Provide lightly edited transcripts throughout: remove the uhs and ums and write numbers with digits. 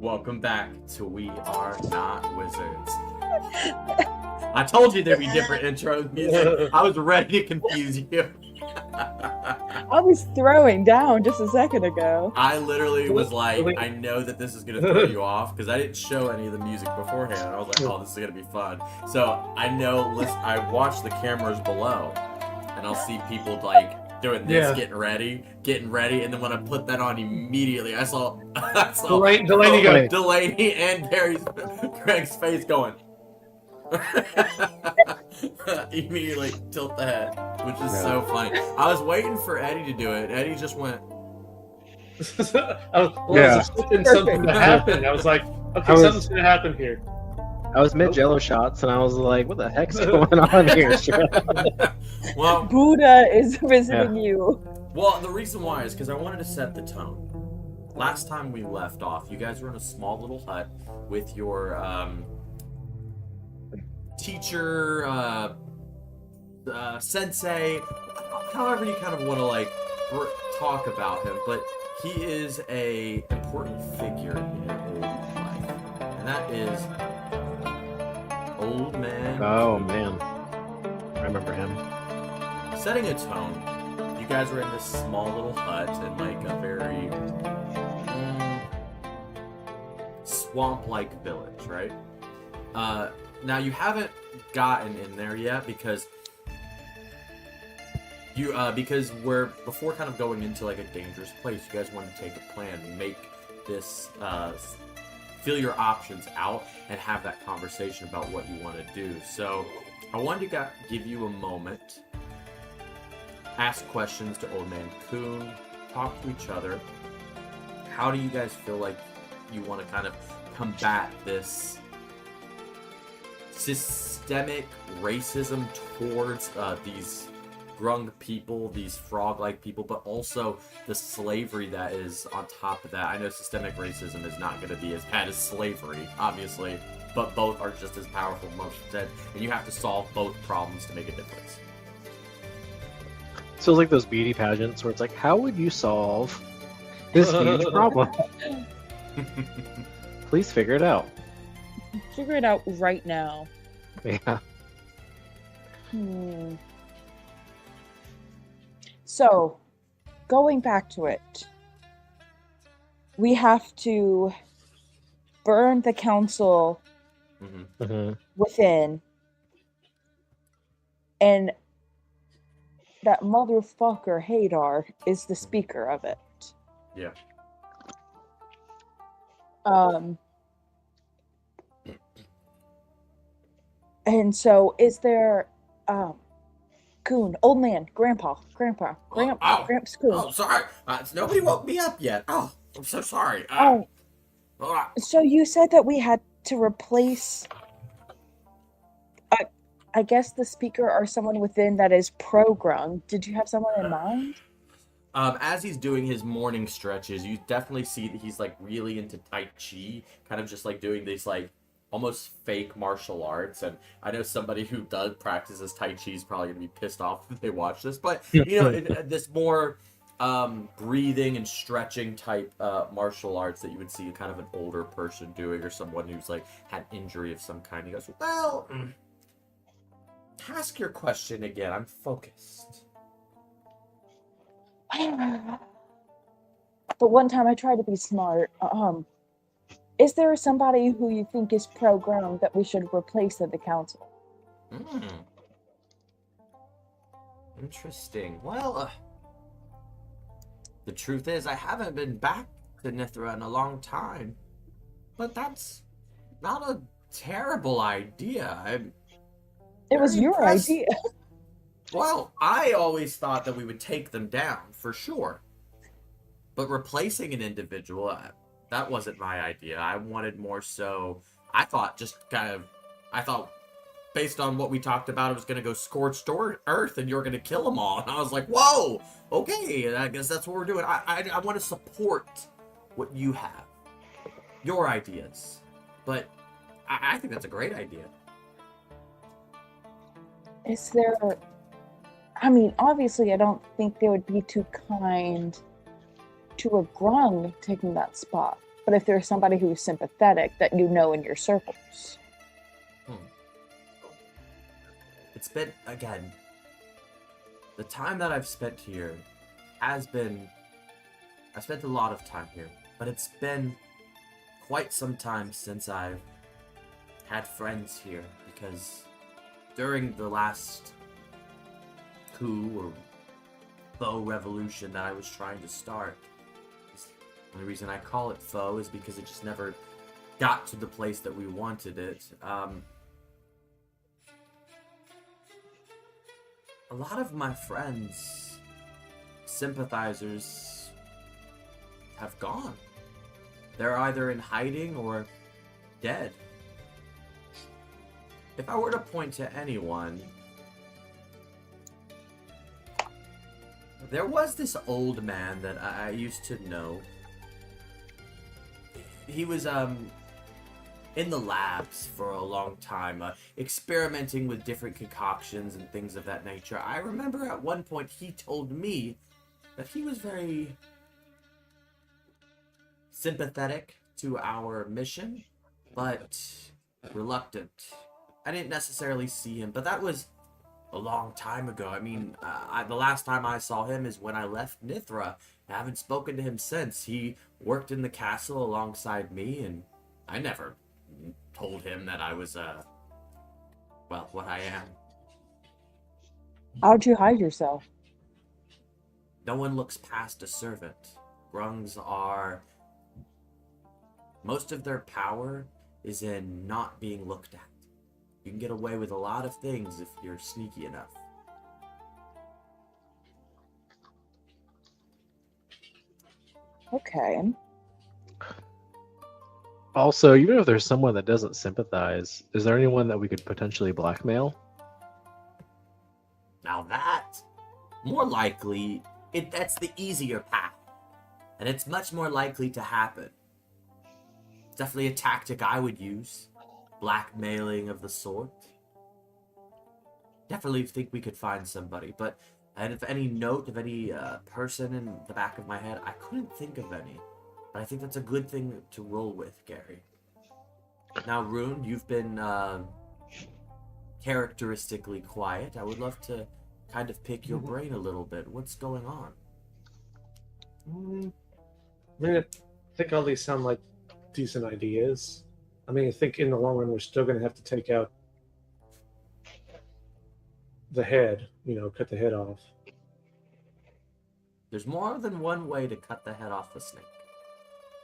Welcome back to We Are Not Wizards. I told you there'd be different intro music. I was ready to confuse you. I was throwing down just a second ago. I literally was like, I know that this is going to throw you off because I didn't show any of the music beforehand. And I was like, oh, this is going to be fun. So I know, I watch the cameras below and I'll see people like doing this, getting ready. And then when I put that on immediately, I saw Delaney and Greg's face going. Immediately tilt the head, which is so funny. I was waiting for Eddie to do it. Eddie just went. I was expecting something to happen. I was like, okay, something's gonna happen here. I was mid Jello shots, and I was like, "What the heck's going on here?" Well, Buddha is visiting you. Well, the reason why is because I wanted to set the tone. Last time we left off, you guys were in a small little hut with your teacher, sensei, however you kind of want to like talk about him, but he is a important figure in your old life, and that is Old Man. Oh man, I remember him. Setting a tone. You guys were in this small little hut in like a very swamp-like village, right? Now you haven't gotten in there yet because we're before kind of going into like a dangerous place. You guys want to take a plan, make this feel your options out, and have that conversation about what you want to do. So I wanted to give you a moment, ask questions to Old Man Coon, talk to each other. How do you guys feel like you want to kind of combat this systemic racism towards these grung people, these frog-like people, but also the slavery that is on top of that? I know systemic racism is not going to be as bad as slavery, obviously, but both are just as powerful most of the time, and you have to solve both problems to make a difference. So it's like those beauty pageants where it's like, how would you solve this huge problem? Please figure it out. Figure it out right now. Yeah. So, going back to it, we have to burn the council within, and that motherfucker Hadar is the speaker of it. Yeah. And so, is there, Coon, old man, Grandpa Coon. Oh, sorry. Nobody woke me up yet. Oh, I'm so sorry. So you said that we had to replace, I guess, the speaker or someone within that is pro-grung. Did you have someone in mind? As he's doing his morning stretches, you definitely see that he's like really into Tai Chi, kind of just like doing these like almost fake martial arts. And I know somebody who does practices Tai Chi is probably gonna be pissed off if they watch this, but you know, this more breathing and stretching type martial arts that you would see kind of an older person doing, or someone who's like had injury of some kind. He goes, well, ask your question again. I'm focused. But one time I tried to be smart. Is there somebody who you think is pro-grung that we should replace at the council? Interesting. Well, the truth is I haven't been back to Nithra in a long time. But that's not a terrible idea. It was your idea. Well, I always thought that we would take them down, for sure. But replacing an individual, that wasn't my idea. I wanted more so, I thought based on what we talked about, it was going to go scorched earth and you're going to kill them all. And I was like, whoa, okay, I guess that's what we're doing. I want to support what you have, your ideas. But I think that's a great idea. Is there, I mean, obviously I don't think they would be too kind to a grung taking that spot. but if there's somebody who's sympathetic that you know in your circles. It's been, again, the time that I've spent here has been, I've spent a lot of time here, but it's been quite some time since I've had friends here, because during the last coup or faux revolution that I was trying to start, the only reason I call it faux is because it just never got to the place that we wanted it. A lot of my friends, sympathizers, have gone. They're either in hiding or dead. If I were to point to anyone, there was this old man that I used to know. He was in the labs for a long time, experimenting with different concoctions and things of that nature. I remember at one point he told me that he was very sympathetic to our mission, but reluctant. I didn't necessarily see him, but that was a long time ago. I mean, the last time I saw him is when I left Nithra. I haven't spoken to him since. He worked in the castle alongside me, and I never told him that I was, well, what I am. How'd you hide yourself? No one looks past a servant. Grungs are... most of their power is in not being looked at. You can get away with a lot of things if you're sneaky enough. Okay. Also, even if there's someone that doesn't sympathize, is there anyone that we could potentially blackmail? Now that, more likely, that's the easier path. And it's much more likely to happen. It's definitely a tactic I would use. Blackmailing of the sort. Definitely think we could find somebody, but if any note of any person in the back of my head, I couldn't think of any. But I think that's a good thing to roll with, Gary. Now, Rune, you've been characteristically quiet. I would love to kind of pick your brain a little bit. What's going on? I mean, I think all these sound like decent ideas. I mean, I think in the long run, we're still going to have to take out the head, cut the head off. There's more than one way to cut the head off the snake.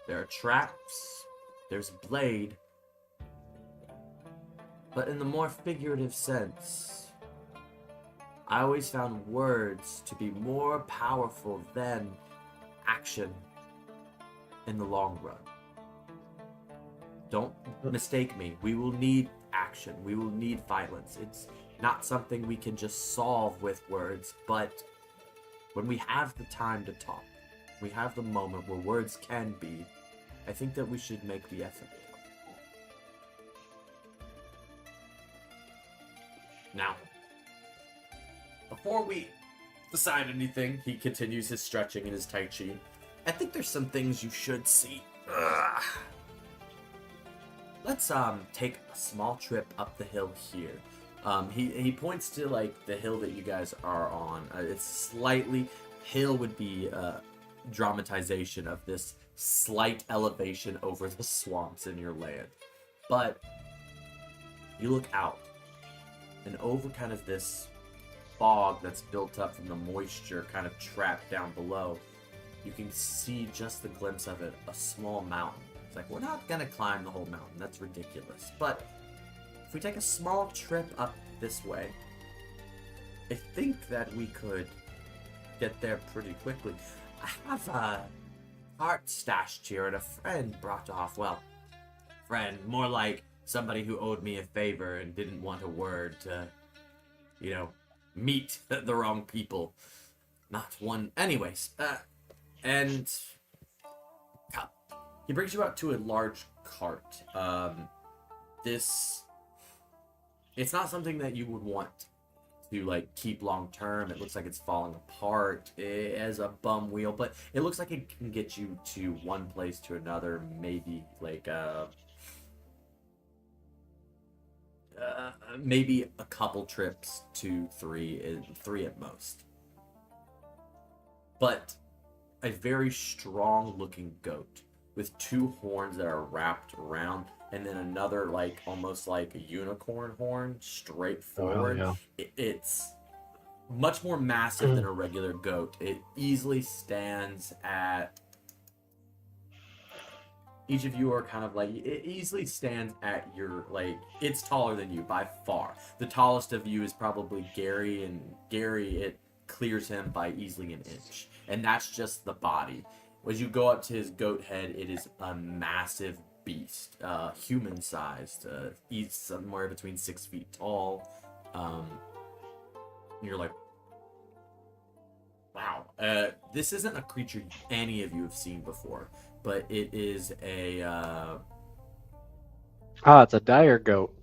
There are traps, there's a blade, but in the more figurative sense, I always found words to be more powerful than action in the long run. Don't mistake me. We will need action. We will need violence. It's not something we can just solve with words, but when we have the time to talk, we have the moment where words can be, I think that we should make the effort. Now, before we decide anything, he continues his stretching and his Tai Chi. I think there's some things you should see. Ugh. Let's take a small trip up the hill here. He points to like the hill that you guys are on. It's slightly, hill would be dramatization of this slight elevation over the swamps in your land. But you look out, and over kind of this fog that's built up from the moisture kind of trapped down below, you can see just the glimpse of it, a small mountain. It's like, we're not gonna climb the whole mountain, that's ridiculous. But if we take a small trip up this way, I think that we could get there pretty quickly. I have a heart stashed here and a friend brought off, well, friend, more like somebody who owed me a favor and didn't want a word to, meet the wrong people. Not one, anyways, and he brings you out to a large cart. It's not something that you would want to like keep long term. It looks like it's falling apart as a bum wheel, but it looks like it can get you to one place to another, maybe like maybe a couple trips to three at most. But a very strong looking goat with two horns that are wrapped around, and then another like almost like a unicorn horn straight forward. yeah. It's much more massive than a regular goat. It easily stands at, each of you are kind of like, it easily stands at your, like, it's taller than you by far. The tallest of you is probably Gary, and Gary, it clears him by easily an inch. And that's just the body. As you go up to his goat head, it is a massive beast, human-sized. He's somewhere between 6 feet tall. You're like, wow. This isn't a creature any of you have seen before, but it is a it's a dire goat.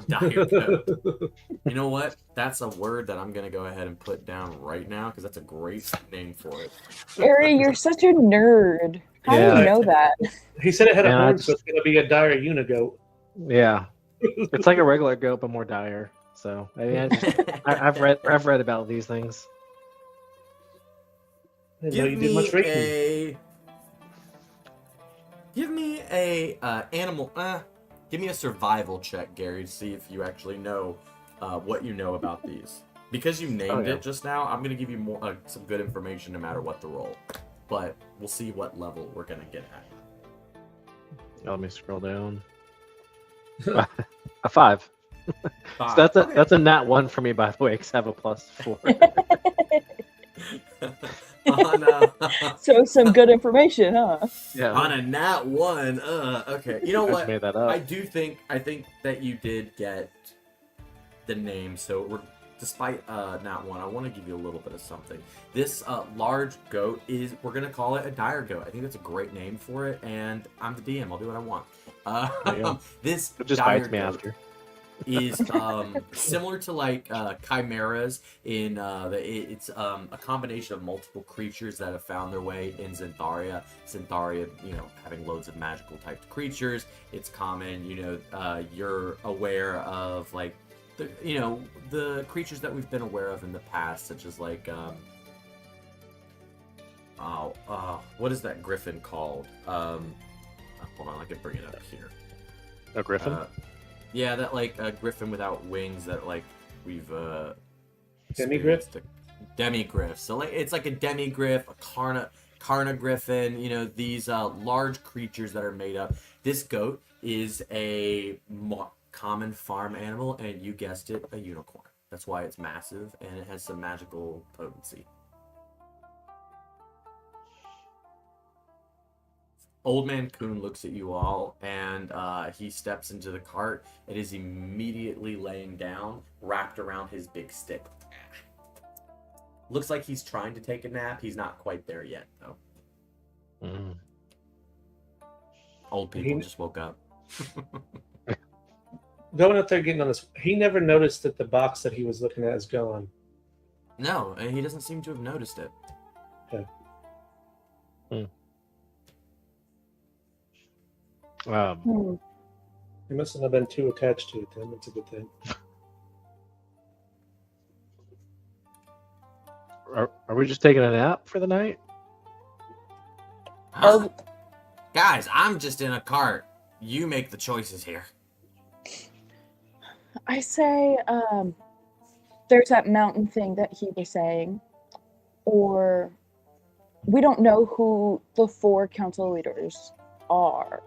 dire goat. You know what? That's a word that I'm gonna go ahead and put down right now because that's a great name for it. Gary, you're such a nerd. How do Yeah. you know that? He said it had a Yeah, horn, it's- so it's gonna be a dire unigoat. Yeah, it's like a regular goat but more dire. So I mean, I've read about these things. I didn't know Give you did me much reading. give me a survival check, Gary, to see if you actually know what you know about these. Because you named yeah. it just now, I'm gonna give you more some good information no matter what the roll. But we'll see what level we're gonna get at. Let me scroll down. A 5. Five. So that's a nat 1 for me, by the way, because I have a +4. So some good information, huh? Yeah, On a nat 1, okay. You know I just what? made that I up. think that you did get the name. So despite nat 1, I want to give you a little bit of something. This large goat we're gonna call it a dire goat. I think that's a great name for it, and I'm the DM. I'll do what I want. Yeah. This It just dire bites me goat after. is similar to like chimeras in it's a combination of multiple creatures that have found their way in Zentharia. Zentharia, having loads of magical type creatures, it's common. You're aware of like the creatures that we've been aware of in the past, such as like what is that griffin called? Hold on, I can bring it up here. A griffin? Yeah, that like a griffin without wings that like we've Demigriff? experienced. Demigriff. So like it's like a demigriff, a carna griffin. These large creatures that are made up. This goat is a common farm animal, and you guessed it, a unicorn. That's why it's massive, and it has some magical potency. Old Man Coon looks at you all, and he steps into the cart. It is immediately laying down, wrapped around his big stick. Looks like he's trying to take a nap. He's not quite there yet, though. Mm. Old people just woke up. Going up there getting on this, he never noticed that the box that he was looking at is gone. No, he doesn't seem to have noticed it. Hmm. He mustn't have been too attached to it then. That's a good thing. Are we just taking a nap for the night? Huh? Guys, I'm just in a cart. You make the choices here. I say, there's that mountain thing that he was saying, or we don't know who the 4 council leaders are.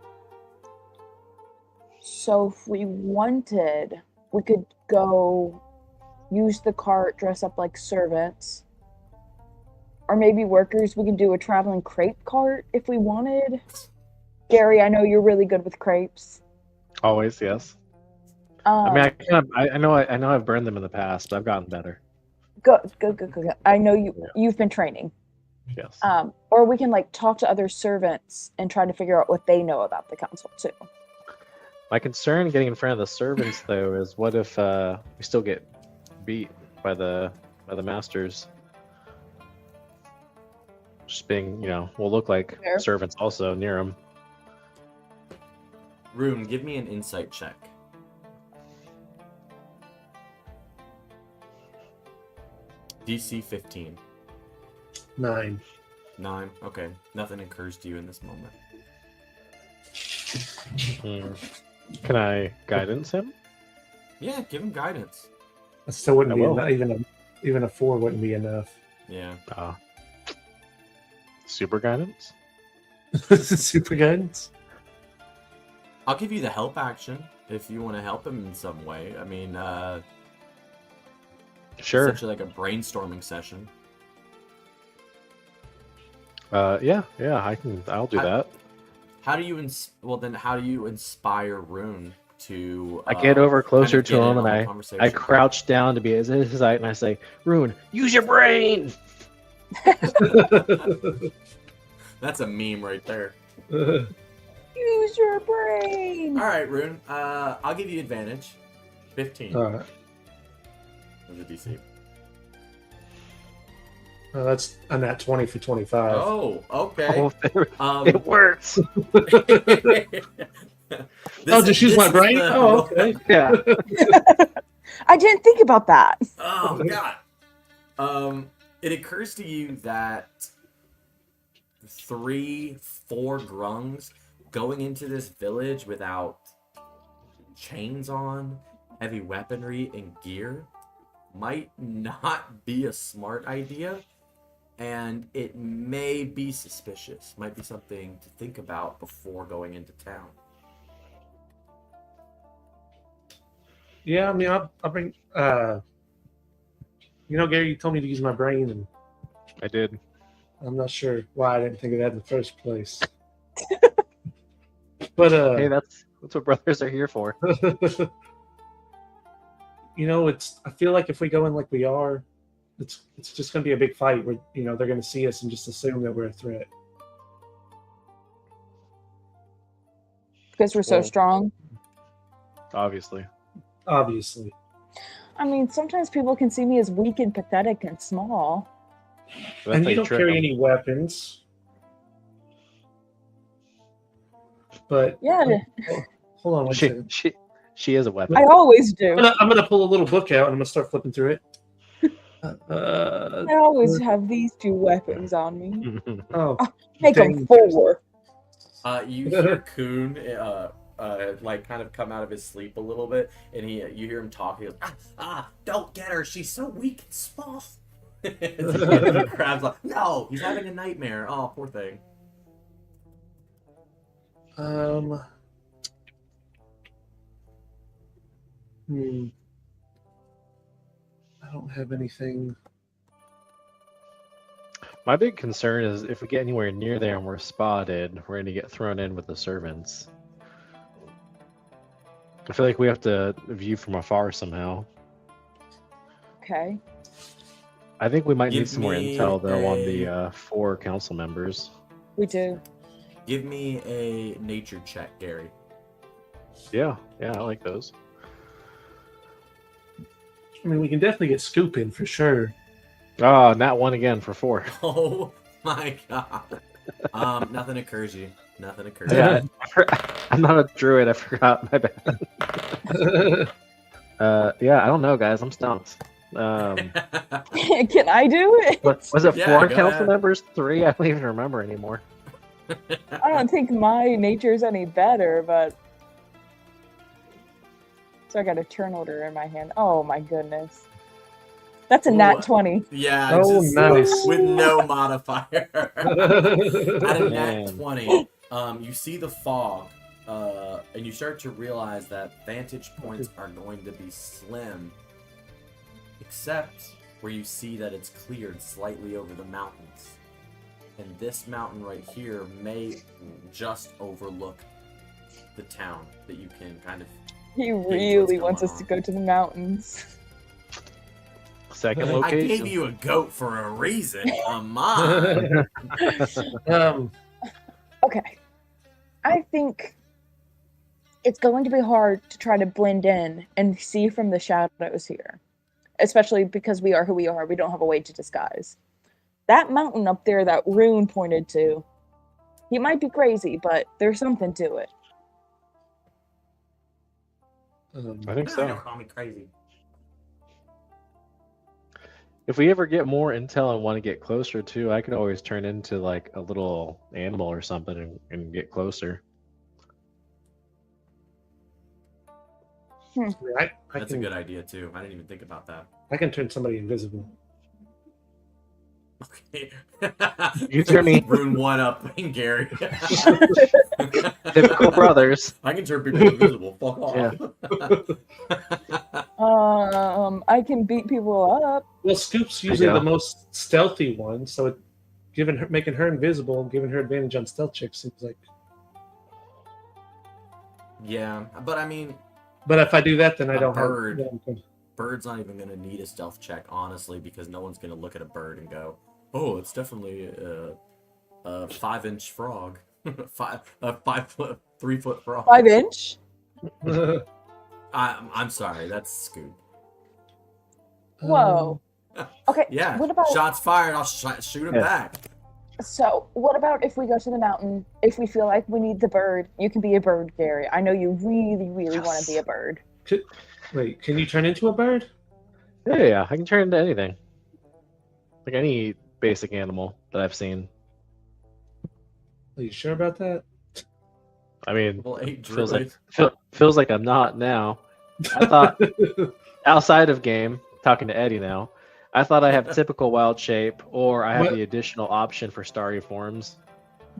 So if we wanted, we could go use the cart, dress up like servants, or maybe workers. We could do a traveling crepe cart if we wanted. Gary, I know you're really good with crepes. Always, yes. I mean, I know I've burned them in the past, but I've gotten better. Go. I know you've been training. Yes. Or we can like talk to other servants and try to figure out what they know about the council too. My concern getting in front of the servants, though, is what if we still get beat by the masters. Just being, will look like Fair. servants also near them. Rune, give me an insight check. DC 15. 9. 9. Okay. Nothing occurs to you in this moment. Can I guidance him? Yeah, give him guidance. That still wouldn't I be will. enough. Even a 4 wouldn't be enough. Yeah. Super guidance? Super guidance. I'll give you the help action if you want to help him in some way. I mean, Sure. essentially like a brainstorming session. Yeah, I'll do that. How do you how do you inspire Rune to I get over closer kind of to get him in and on the I conversation? crouch down to be at his height and I say, Rune, use your brain! That's a meme right there. Use your brain. All right, Rune. I'll give you advantage. 15 All right. was the DC. That's a nat 20 for 25. Oh, okay. Oh, Um, it works! Just use my is brain? the- Oh, okay. Yeah. I didn't think about that. Oh god. It occurs to you that 3-4 grungs going into this village without chains on, heavy weaponry, and gear might not be a smart idea, and it may be suspicious. Might be something to think about before going into town. Yeah, I mean, I'll bring. Gary, you told me to use my brain, and I did. I'm not sure why I didn't think of that in the first place. But Hey, that's what brothers are here for. I feel like if we go in like we are, it's just going to be a big fight where they're going to see us and just assume that we're a threat. Because we're so Well- strong. Obviously. Obviously. I mean, sometimes people can see me as weak and pathetic and small. That's And how you don't trick carry 'em. any weapons. But Yeah, hold on one second. She is a weapon. I always do. I'm gonna pull a little book out and I'm gonna start flipping through it. I always have these 2 weapons on me. Oh, Make them Dang. 4. You hear Coon, like kind of come out of his sleep a little bit, and you hear him talk. He goes, don't get her. She's so weak and small. And Crab's like, no, he's having a nightmare. Oh, poor thing. I don't have anything. My big concern is if we get anywhere near there and we're spotted, we're going to get thrown in with the servants. I feel like we have to view from afar somehow. Okay. I think we might Give need some more me intel though on the a- 4 council members. We do. Give me a nature check, Gary. Yeah, I like those. I mean, we can definitely get Scoop in for sure. Oh, nat 1 again for 4. Oh my god. Nothing occurs to you. Nothing occurs. Yeah, I'm not a druid. I forgot. My bad. Yeah, I don't know, guys. I'm stumped. Can I do it? Was it Yeah, 4 go council ahead. members? 3? I don't even remember anymore. I don't think my nature's any better, but. So I got a turn order in my hand. Oh my goodness. That's a Ooh. nat 20. Yeah, Oh, just nice. with no modifier. At a nat Man. 20, you see the fog, and you start to realize that vantage points are going to be slim, except where you see that it's cleared slightly over the mountains. And this mountain right here may just overlook the town that you can kind of... He what's really going wants us on. to go to the mountains. Second I location. gave you a goat for a reason. Come on. Okay. I think it's going to be hard to try to blend in and see from the shadows here. especially because we are who we are. We don't have a way to disguise. That mountain up there that Rune pointed to, he might be crazy, but there's something to it. I think No, so. don't call me crazy. If we ever get more intel and want to get closer too, I could always turn into like a little animal or something and get closer. I That's a can, good idea too. I didn't even think about that. I can turn somebody invisible. Okay. You turn me- Rune one up and Gary. Typical brothers. I can turn people invisible. Fuck off. I can beat people up. Well, Scoop's There you usually go. the most stealthy one, so making her invisible, giving her advantage on stealth checks seems like. Yeah, but I mean, But if I do that, then I A don't bird. have. bird's not even gonna need a stealth check, honestly, because no one's gonna look at a bird and go, "Oh, it's definitely a 5-inch frog, a 5 foot, 3 foot frog." 5-inch? I'm sorry, that's Scoop. Whoa. Okay, Yeah, what about... shots fired. I'll shoot him Yeah. back. So, what about if we go to the mountain? If we feel like we need the bird, you can be a bird, Gary. I know you really, really want to be a bird. Wait, can you turn into a bird? Yeah, I can turn into anything. Like any basic animal that I've seen. Are you sure about that? I mean, Well, 8 feels like druid. feels like I'm not now. I thought outside of game, talking to Eddie now, I thought I have typical wild shape, or I have What? the additional option for starry forms.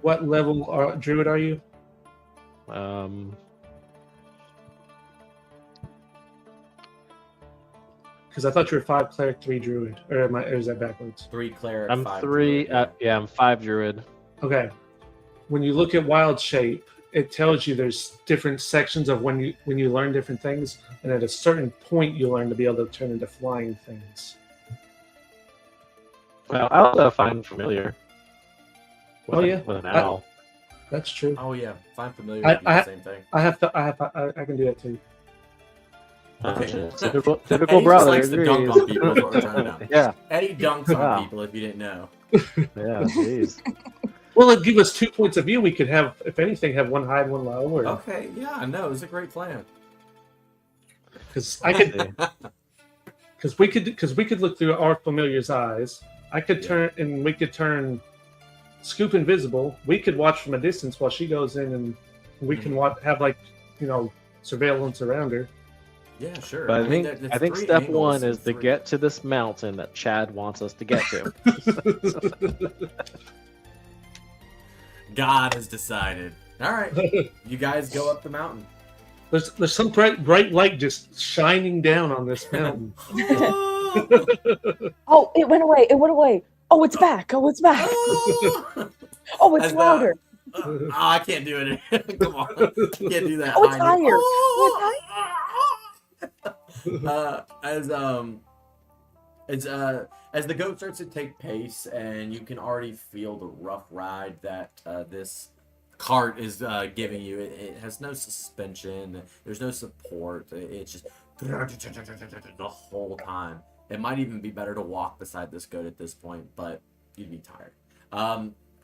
What level druid are you? Because I thought you were 5 cleric, 3 druid, or is that backwards? 3 cleric. I'm 5 3. druid, Yeah, I'm 5 druid. Okay. When you look at wild shape, it tells you there's different sections of when you learn different things, and at a certain point you learn to be able to turn into flying things. Well, I also find familiar. With Oh, an- yeah. with an owl. That's true. Oh yeah, find familiar. I- would be I- the same thing. I can do that too. Okay. Typical Eddie just brother. likes to dunk agrees. on people, is what we're trying to know. Yeah, Eddie dunks on Wow. people if you didn't know. yeah, jeez. Well, it'd give us 2 points of view. We could have, if anything, have one high and one low. Or Okay, yeah, I know. It was a great plan. because we could look through our familiar's eyes. I could Yeah. turn, and we could turn Scoop invisible. We could watch from a distance while she goes in, and we can have surveillance around her. Yeah, sure. But I think there- there's I think 3 step angles one and is to 3 get to this mountain that Chad wants us to get to. God has decided. All right, you guys go up the mountain. There's some bright light just shining down on this mountain. Oh, it went away. It went away. Oh, it's back. Oh, it's back. Oh, it's As the- louder. Oh, I can't do it. Come on, can't do that. Oh, it's high note. As the goat starts to take pace, and you can already feel the rough ride that this cart is giving you. It has no suspension. There's no support. It's just the whole time. It might even be better to walk beside this goat at this point, but you'd be tired.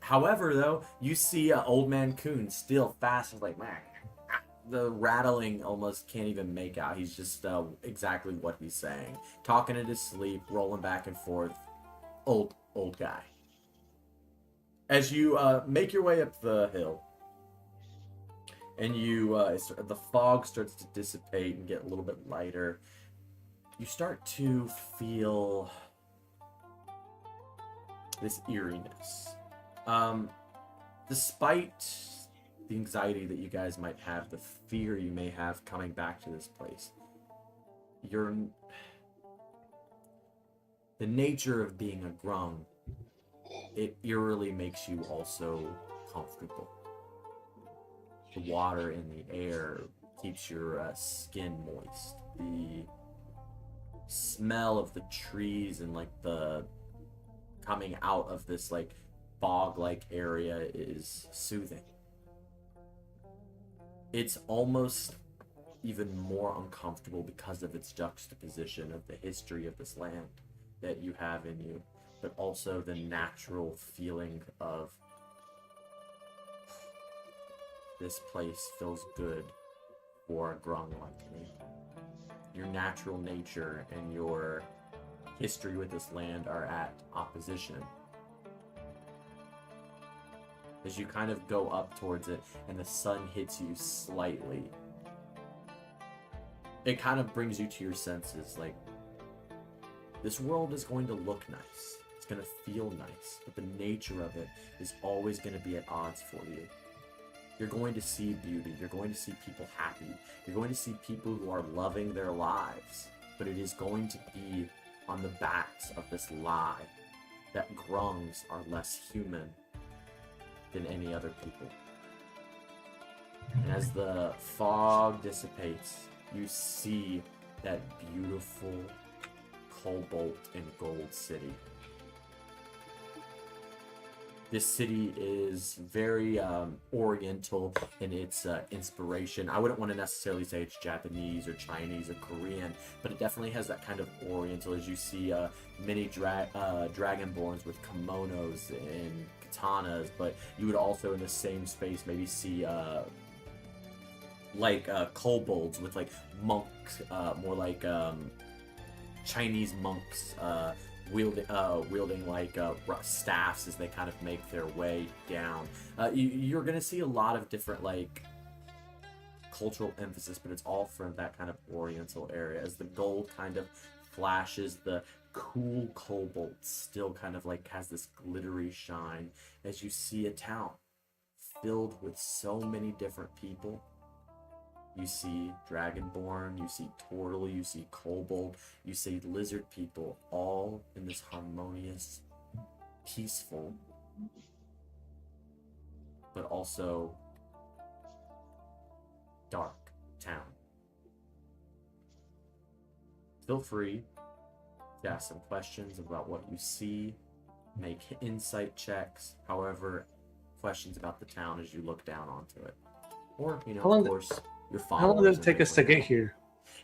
However, though, you see Old Man Coon still fast, like, man, the rattling almost can't even make out. He's just exactly what he's saying. Talking in his sleep, rolling back and forth. Old guy. As you make your way up the hill, and the fog starts to dissipate and get a little bit lighter, you start to feel this eeriness. Despite the anxiety that you guys might have, the fear you may have coming back to this place, the nature of being a grung, it eerily makes you also comfortable. The water in the air keeps your skin moist. The smell of the trees and like the coming out of this like fog-like area is soothing. It's almost even more uncomfortable because of its juxtaposition of the history of this land that you have in you, but also the natural feeling of this place feels good for a grung like me. Your natural nature and your history with this land are at opposition. As you kind of go up towards it and the sun hits you slightly, it kind of brings you to your senses. Like, this world is going to look nice. It's going to feel nice. But the nature of it is always going to be at odds for you. You're going to see beauty. You're going to see people happy. You're going to see people who are loving their lives. But it is going to be on the backs of this lie that grungs are less human than any other people. And as the fog dissipates, you see that beautiful cobalt and gold city. This city is very oriental in its inspiration. I wouldn't want to necessarily say it's Japanese or Chinese or Korean, but it definitely has that kind of oriental, as you see many dragonborns with kimonos and katanas, but you would also in the same space maybe see kobolds with like monks, more like Chinese monks wielding like staffs as they kind of make their way down. You're gonna see a lot of different like cultural emphasis, but it's all from that kind of oriental area. As the gold kind of flashes, the cool cobalt still kind of like has this glittery shine as you see a town filled with so many different people. You see Dragonborn, you see Turtle, you see Kobold, you see lizard people, all in this harmonious, peaceful, but also dark town. Feel free to ask some questions about what you see, make insight checks, however, questions about the town as you look down onto it. Or, you know, of course, your followers. How long did it take us to get here?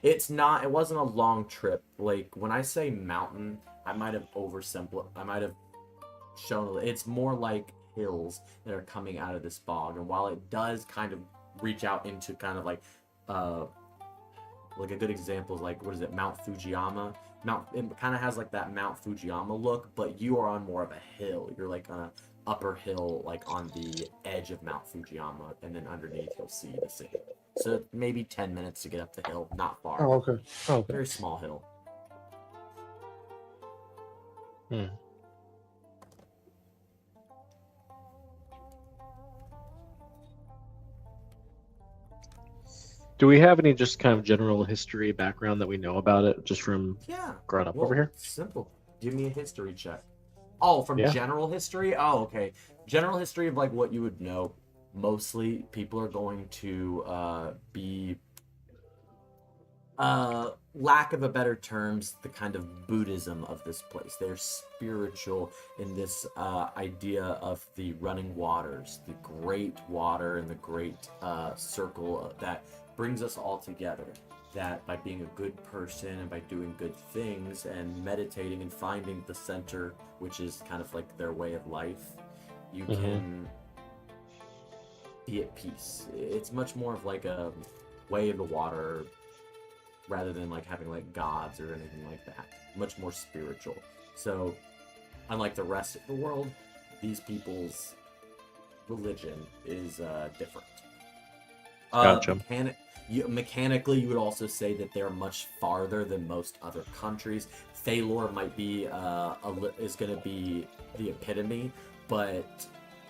It wasn't a long trip. Like, when I say mountain, I might have I might have shown it's more like hills that are coming out of this bog. And while it does kind of reach out into kind of like a good example is like, what is it, Mount Fujiyama? It kind of has like that Mount Fujiyama look, but you are on more of a hill. You're like on a upper hill, like on the edge of Mount Fujiyama, and then underneath you'll see the city. So maybe 10 minutes to get up the hill, not far. Oh, okay. Oh, okay. Very small hill. Do we have any just kind of general history background that we know about it, just from growing up over here? Simple. Give me a history check. Oh, from general history? Oh, okay. General history of like what you would know. Mostly people are going to be, lack of a better terms, the kind of Buddhism of this place. They're spiritual in this idea of the running waters, the great water and the great circle that brings us all together. That by being a good person and by doing good things and meditating and finding the center, which is kind of like their way of life, you can be at peace. It's much more of like a way of the water rather than like having like gods or anything like that. Much more spiritual. So unlike the rest of the world, these people's religion is different. Gotcha. Mechanically, you would also say that they're much farther than most other countries. Thalor might be is going to be the epitome, but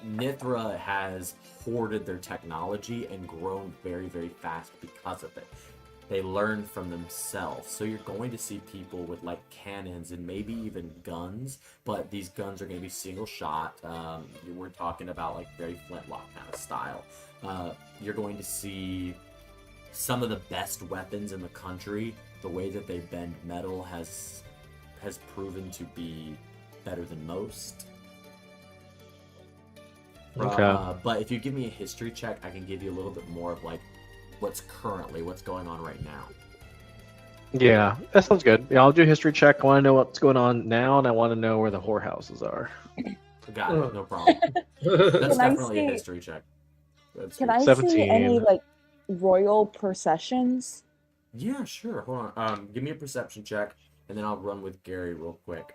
Nithra has hoarded their technology and grown very, very fast because of it. They learn from themselves. So you're going to see people with like cannons and maybe even guns, but these guns are going to be single shot. We're talking about like very flintlock kind of style. You're going to see some of the best weapons in the country. The way that they bend metal has proven to be better than most. Okay. But if you give me a history check, I can give you a little bit more of like what's going on right now. Yeah, that sounds good. Yeah, I'll do a history check. I want to know what's going on now, and I want to know where the whorehouses are. Got it, no problem. That's Can I definitely a see- history check. That's Can good. I see 17. any like royal processions? Yeah, sure. Hold on. Give me a perception check, and then I'll run with Gary real quick.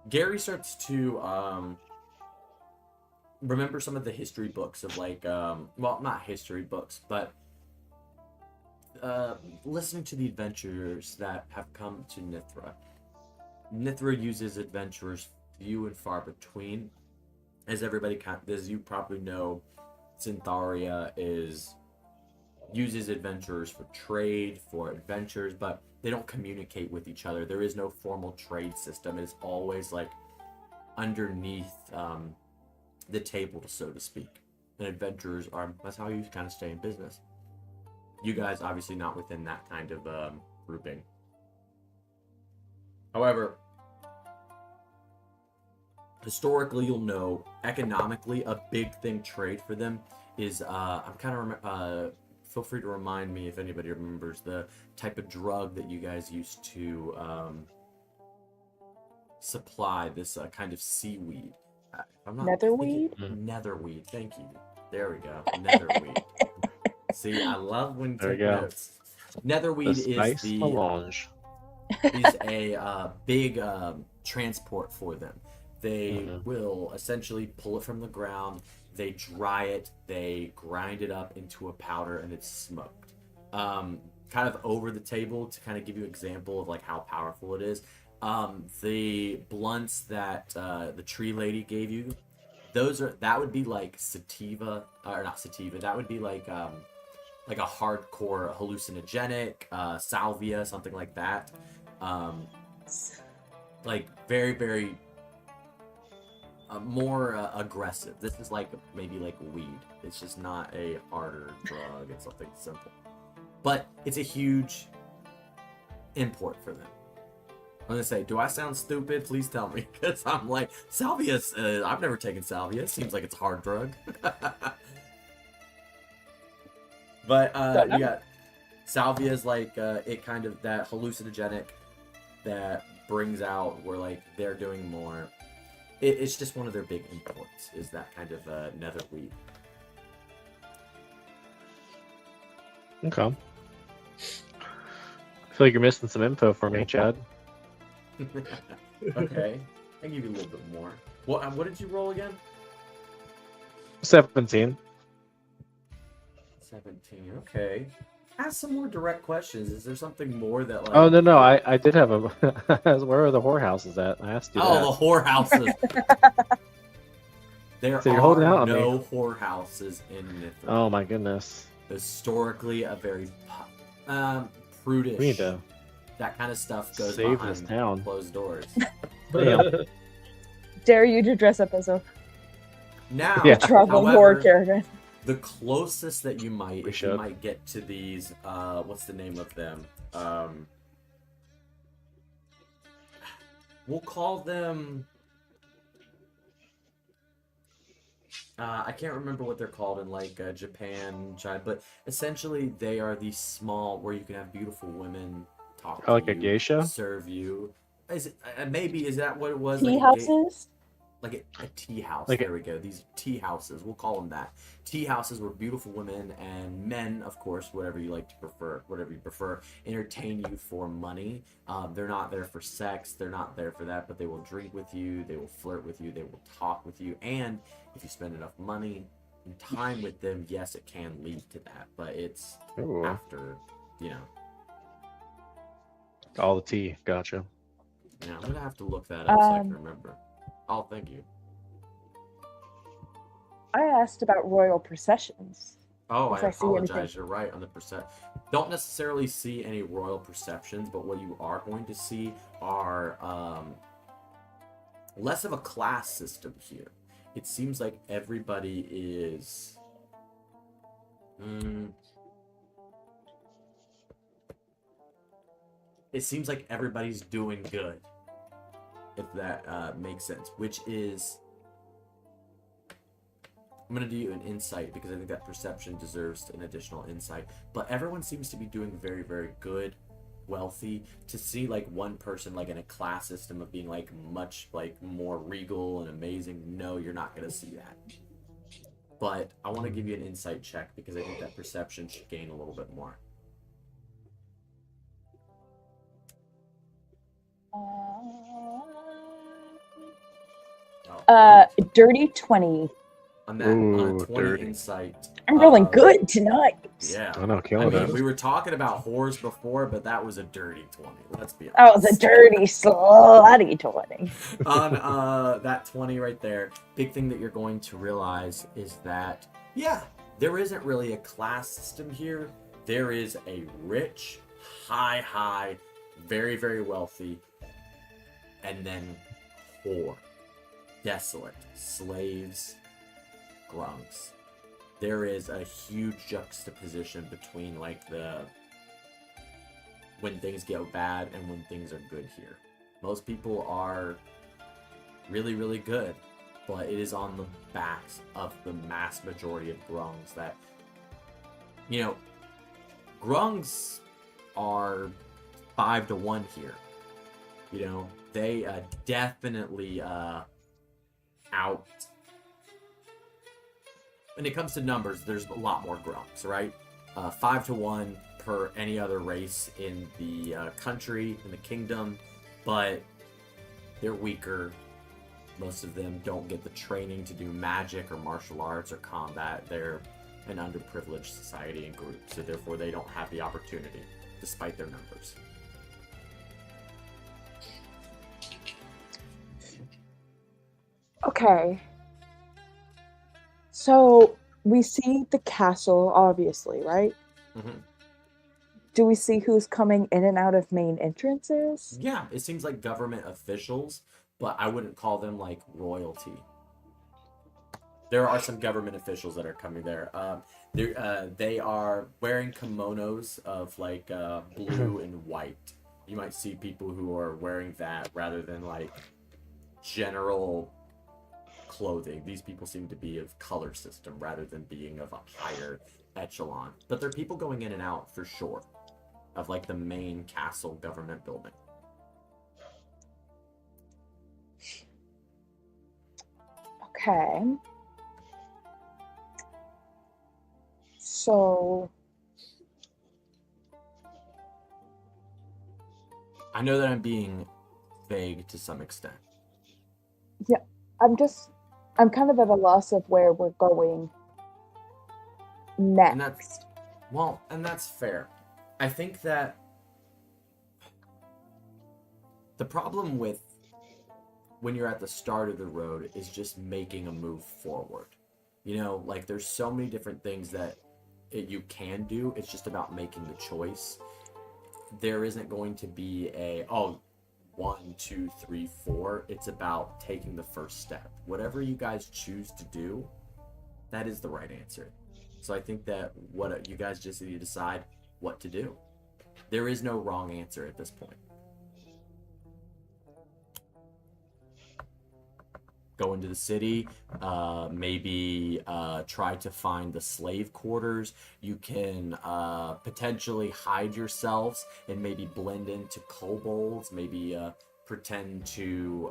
Gary starts to remember some of the history books of like well, not history books, but listening to the adventurers that have come to Nithra. Nithra uses adventurers few and far between. As as you probably know, Syntharia uses adventurers for trade, for adventures, but they don't communicate with each other. There is no formal trade system. It's always like underneath the table, so to speak. And adventurers that's how you kind of stay in business. You guys obviously not within that kind of grouping. However, historically, you'll know economically a big thing trade for them is feel free to remind me if anybody remembers the type of drug that you guys used to supply, this kind of seaweed. I'm not Netherweed? Netherweed, thank you. There we go. Netherweed. See, I love when you There take you go. notes. Netherweed The is spice melange. a big transport for them. They will essentially pull it from the ground, they dry it, they grind it up into a powder, and it's smoked. Kind of over the table to kind of give you an example of like how powerful it is. The blunts that the tree lady gave you, that would be like sativa, or not sativa. That would be like a hardcore hallucinogenic, salvia, something like that. Like very, very more aggressive. This is like maybe like weed. It's just not a harder drug. It's something simple, but it's a huge import for them. I'm gonna say, do I sound stupid? Please tell me, because I'm like, salvia. I've never taken salvia. It seems like it's a hard drug. But you got salvia is like it kind of that hallucinogenic that brings out where like they're doing more. It's just one of their big imports is that kind of netherweed. Okay. I feel like you're missing some info for me, Chad. Okay, I give you a little bit more. What did you roll again? 17. 17. Okay. Ask some more direct questions. Is there something more that like? Oh no, I did have a. Where are the whorehouses at? I asked you that. Oh, the whorehouses. There So you're holding out are on no whorehouses in Nithra. Oh my goodness. Historically, a very prudish. We need to That kind of stuff goes save behind this town. closed doors. Damn. Dare you to dress up as a Now, Yeah. traveling however, horror caravan? the closest that you might, We if you should. might get to these, what's the name of them? We'll call them. I can't remember what they're called in like Japan, China, but essentially they are these small where you can have beautiful women talk Oh, like to a you, geisha? serve you. Is it maybe is that what it was? Tea like houses? like a tea house. Like there we go. These tea houses, we'll call them that. Tea houses where beautiful women and men, of course, whatever you prefer, entertain you for money. They're not there for sex. They're not there for that, but they will drink with you. They will flirt with you. They will talk with you. And if you spend enough money and time with them, yes, it can lead to that. But it's Ooh, after, you know. all the tea. Gotcha. Yeah, I'm gonna have to look that up so I can Um, remember. Oh, thank you. I asked about royal processions. Oh, If I I see anything. apologize. You're right on the percent. Don't necessarily see any royal perceptions, but what you are going to see are less of a class system here. It seems like everybody is. It seems like everybody's doing good, if that makes sense. Which is I'm gonna do you an insight because I think that perception deserves an additional insight. But everyone seems to be doing very, very good, wealthy. To see like one person like in a class system of being like much like more regal and amazing, no, you're not gonna see that. But I want to give you an insight check because I think that perception should gain a little bit more. Dirty 20. On that, on Ooh, a 20 dirty. insight. I'm rolling good tonight. Yeah. I know, I killing mean, it. we were talking about whores before, but that was a dirty 20. Let's be honest. That was a dirty, slutty 20. On that 20 right there, big thing that you're going to realize is that, yeah, there isn't really a class system here. There is a rich, high, very, very wealthy, and then poor, desolate, slaves, grunts. There is a huge juxtaposition between like the when things get bad and when things are good here. Most people are really, really good, but it is on the backs of the mass majority of grungs that, you know, grungs are 5-1 here. You know, they definitely out. When it comes to numbers, there's a lot more grunts, right? 5-1 per any other race in the country, in the kingdom, but they're weaker. Most of them don't get the training to do magic or martial arts or combat. They're an underprivileged society and group, so therefore they don't have the opportunity, despite their numbers. Okay. So we see the castle, obviously, right? Mm-hmm. Do we see who's coming in and out of main entrances? Yeah, it seems like government officials, but I wouldn't call them like royalty. There are some government officials that are coming there. They are wearing kimonos of like blue and white. You might see people who are wearing that rather than like general clothing. These people seem to be of color system rather than being of a higher echelon. But they're people going in and out for sure of like the main castle government building. Okay. So I know that I'm being vague to some extent. I'm kind of at a loss of where we're going next. And that's fair. I think that the problem with when you're at the start of the road is just making a move forward. You know, like there's so many different things that you can do. It's just about making the choice. There isn't going to be a, 1, 2, 3, 4. It's about taking the first step. Whatever you guys choose to do, that is the right answer. So I think that what you guys just need to decide what to do. There is no wrong answer at this point. Go into the city, maybe try to find the slave quarters. You can potentially hide yourselves and maybe blend into kobolds, maybe pretend to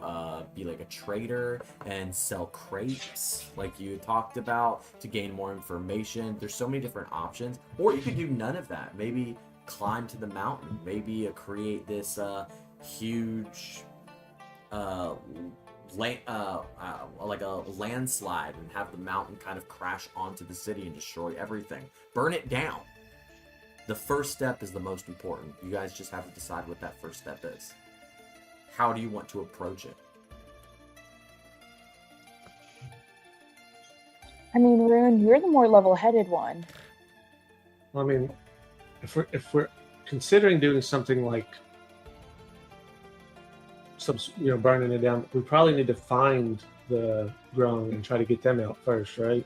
be like a trader and sell crepes like you talked about to gain more information. There's so many different options. Or you could do none of that. Maybe climb to the mountain. Maybe create this huge like a landslide and have the mountain kind of crash onto the city and destroy everything. Burn it down. The first step is the most important. You guys just have to decide what that first step is. How do you want to approach it? I mean, Rune, you're the more level-headed one. Well, I mean, if we're considering doing something like burning it down, we probably need to find the grung and try to get them out first, right?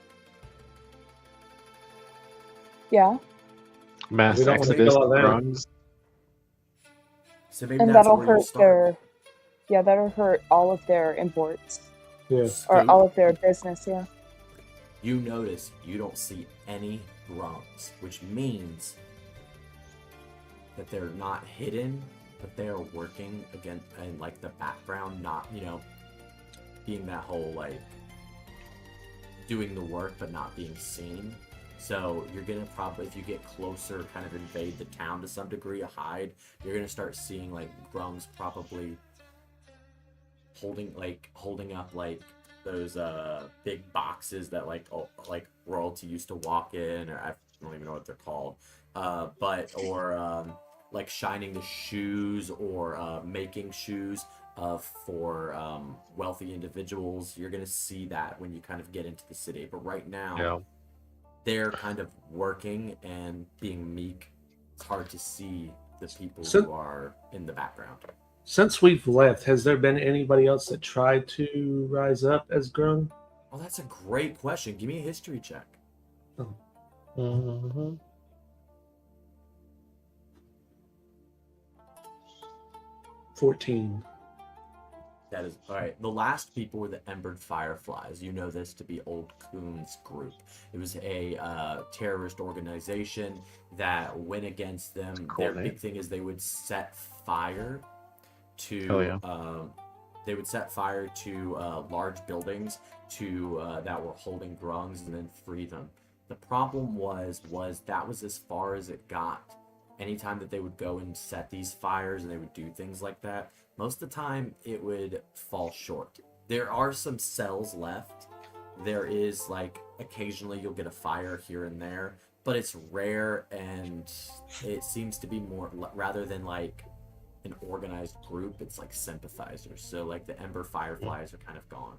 Yeah. Mass We don't wanna exodus kill of all them. grungs. So maybe And that's that'll where you hurt start. that'll hurt all of their imports. Yeah. Or Okay. all of their business, yeah. you notice you don't see any grunts, which means that they're not hidden, but they are working again in like the background, not, you know, being that whole like doing the work but not being seen. So you're gonna probably, if you get closer, kind of invade the town to some degree, hide, you're gonna start seeing like grunts probably holding up like those big boxes that like royalty used to walk in, or I don't even know what they're called, but or like shining the shoes, or making shoes for wealthy individuals. You're gonna see that when you kind of get into the city, but right now they're kind of working and being meek. It's hard to see the people who are in the background. Since we've left, has there been anybody else that tried to rise up as Grung? Oh, that's a great question. Give me a history check. Mm-hmm. 14. That is all right. The last people were the Embered Fireflies. You know this to be Old Coon's group. It was a terrorist organization that went against them. Cool Their name. big thing is they would set fire to large buildings that were holding grungs, and then free them. The problem was that was as far as it got. Anytime that they would go and set these fires and they would do things like that, most of the time it would fall short. There are some cells left. There is like occasionally you'll get a fire here and there, but it's rare, and it seems to be more rather than like an organized group, it's like sympathizers. So like the Ember Fireflies are kind of gone.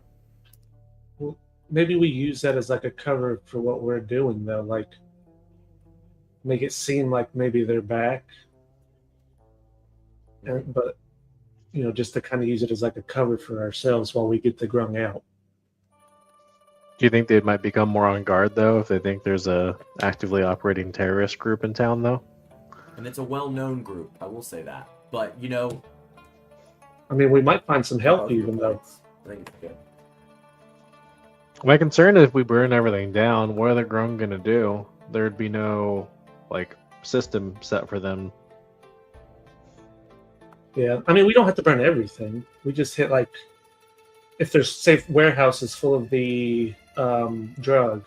Well, maybe we use that as like a cover for what we're doing, though. Like, make it seem like maybe they're back, but you know, just to kind of use it as like a cover for ourselves while we get the Grung out. Do you think they might become more on guard though if they think there's a actively operating terrorist group in town though? And it's a well-known group, I will say that. But you know, I mean, we might find some help both your even though. points. I think it's good. My concern is if we burn everything down, what are the Grung gonna do? There'd be no like system set for them. Yeah, I mean, we don't have to burn everything. We just hit like, if there's safe warehouses full of the drug,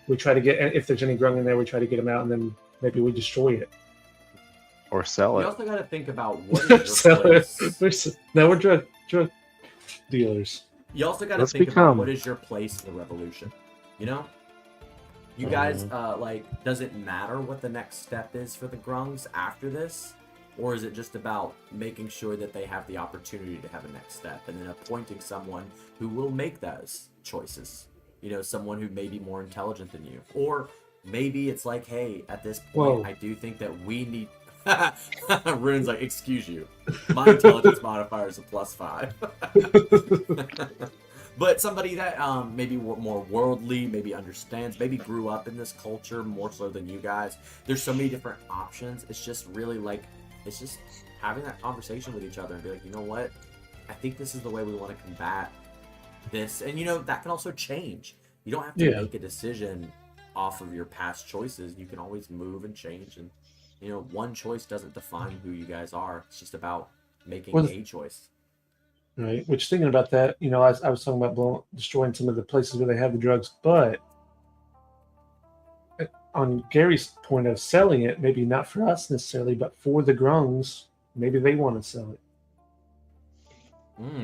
we try to get, if there's any Grung in there, we try to get them out, and then maybe we destroy it. Or sell We it. also got to think about what is your So, place. we're drug dealers. You also got to Let's think about become- what is your place in the revolution. You know, you guys like, does it matter what the next step is for the Grungs after this, or is it just about making sure that they have the opportunity to have a next step, and then appointing someone who will make those choices? You know, someone who may be more intelligent than you, or maybe it's like, hey, at this point, Whoa. I do think that we need. Rune's like, excuse you, my intelligence modifier is a +5. But somebody that maybe more worldly, maybe understands, maybe grew up in this culture more so than you guys. There's so many different options. It's just really like, it's just having that conversation with each other and be like, you know what, I think this is the way we want to combat this. And you know, that can also change. You don't have to make a decision off of your past choices. You can always move and change, and you know, one choice doesn't define who you guys are. It's just about making a choice. Right. Which, thinking about that, you know, I was talking about destroying some of the places where they have the drugs, but on Gary's point of selling it, maybe not for us necessarily, but for the Grungs, maybe they want to sell it.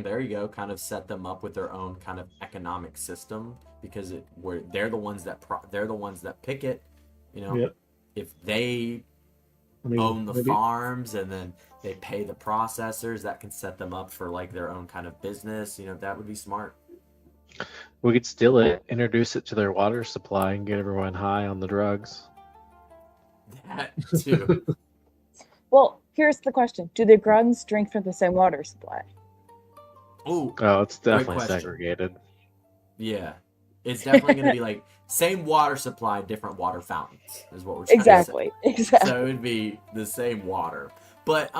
There you go. Kind of set them up with their own kind of economic system, because they're the ones that pick it. You know, if they own the farms and then they pay the processors, that can set them up for like their own kind of business. You know, that would be smart. We could steal it, introduce it to their water supply, and get everyone high on the drugs. That too. Well, here's the question: do the Grungs drink from the same water supply? Oh, it's great definitely question. segregated. Yeah, it's definitely going to be like same water supply, different water fountains, is what we're trying Exactly. to say. Exactly. So it'd be the same water. But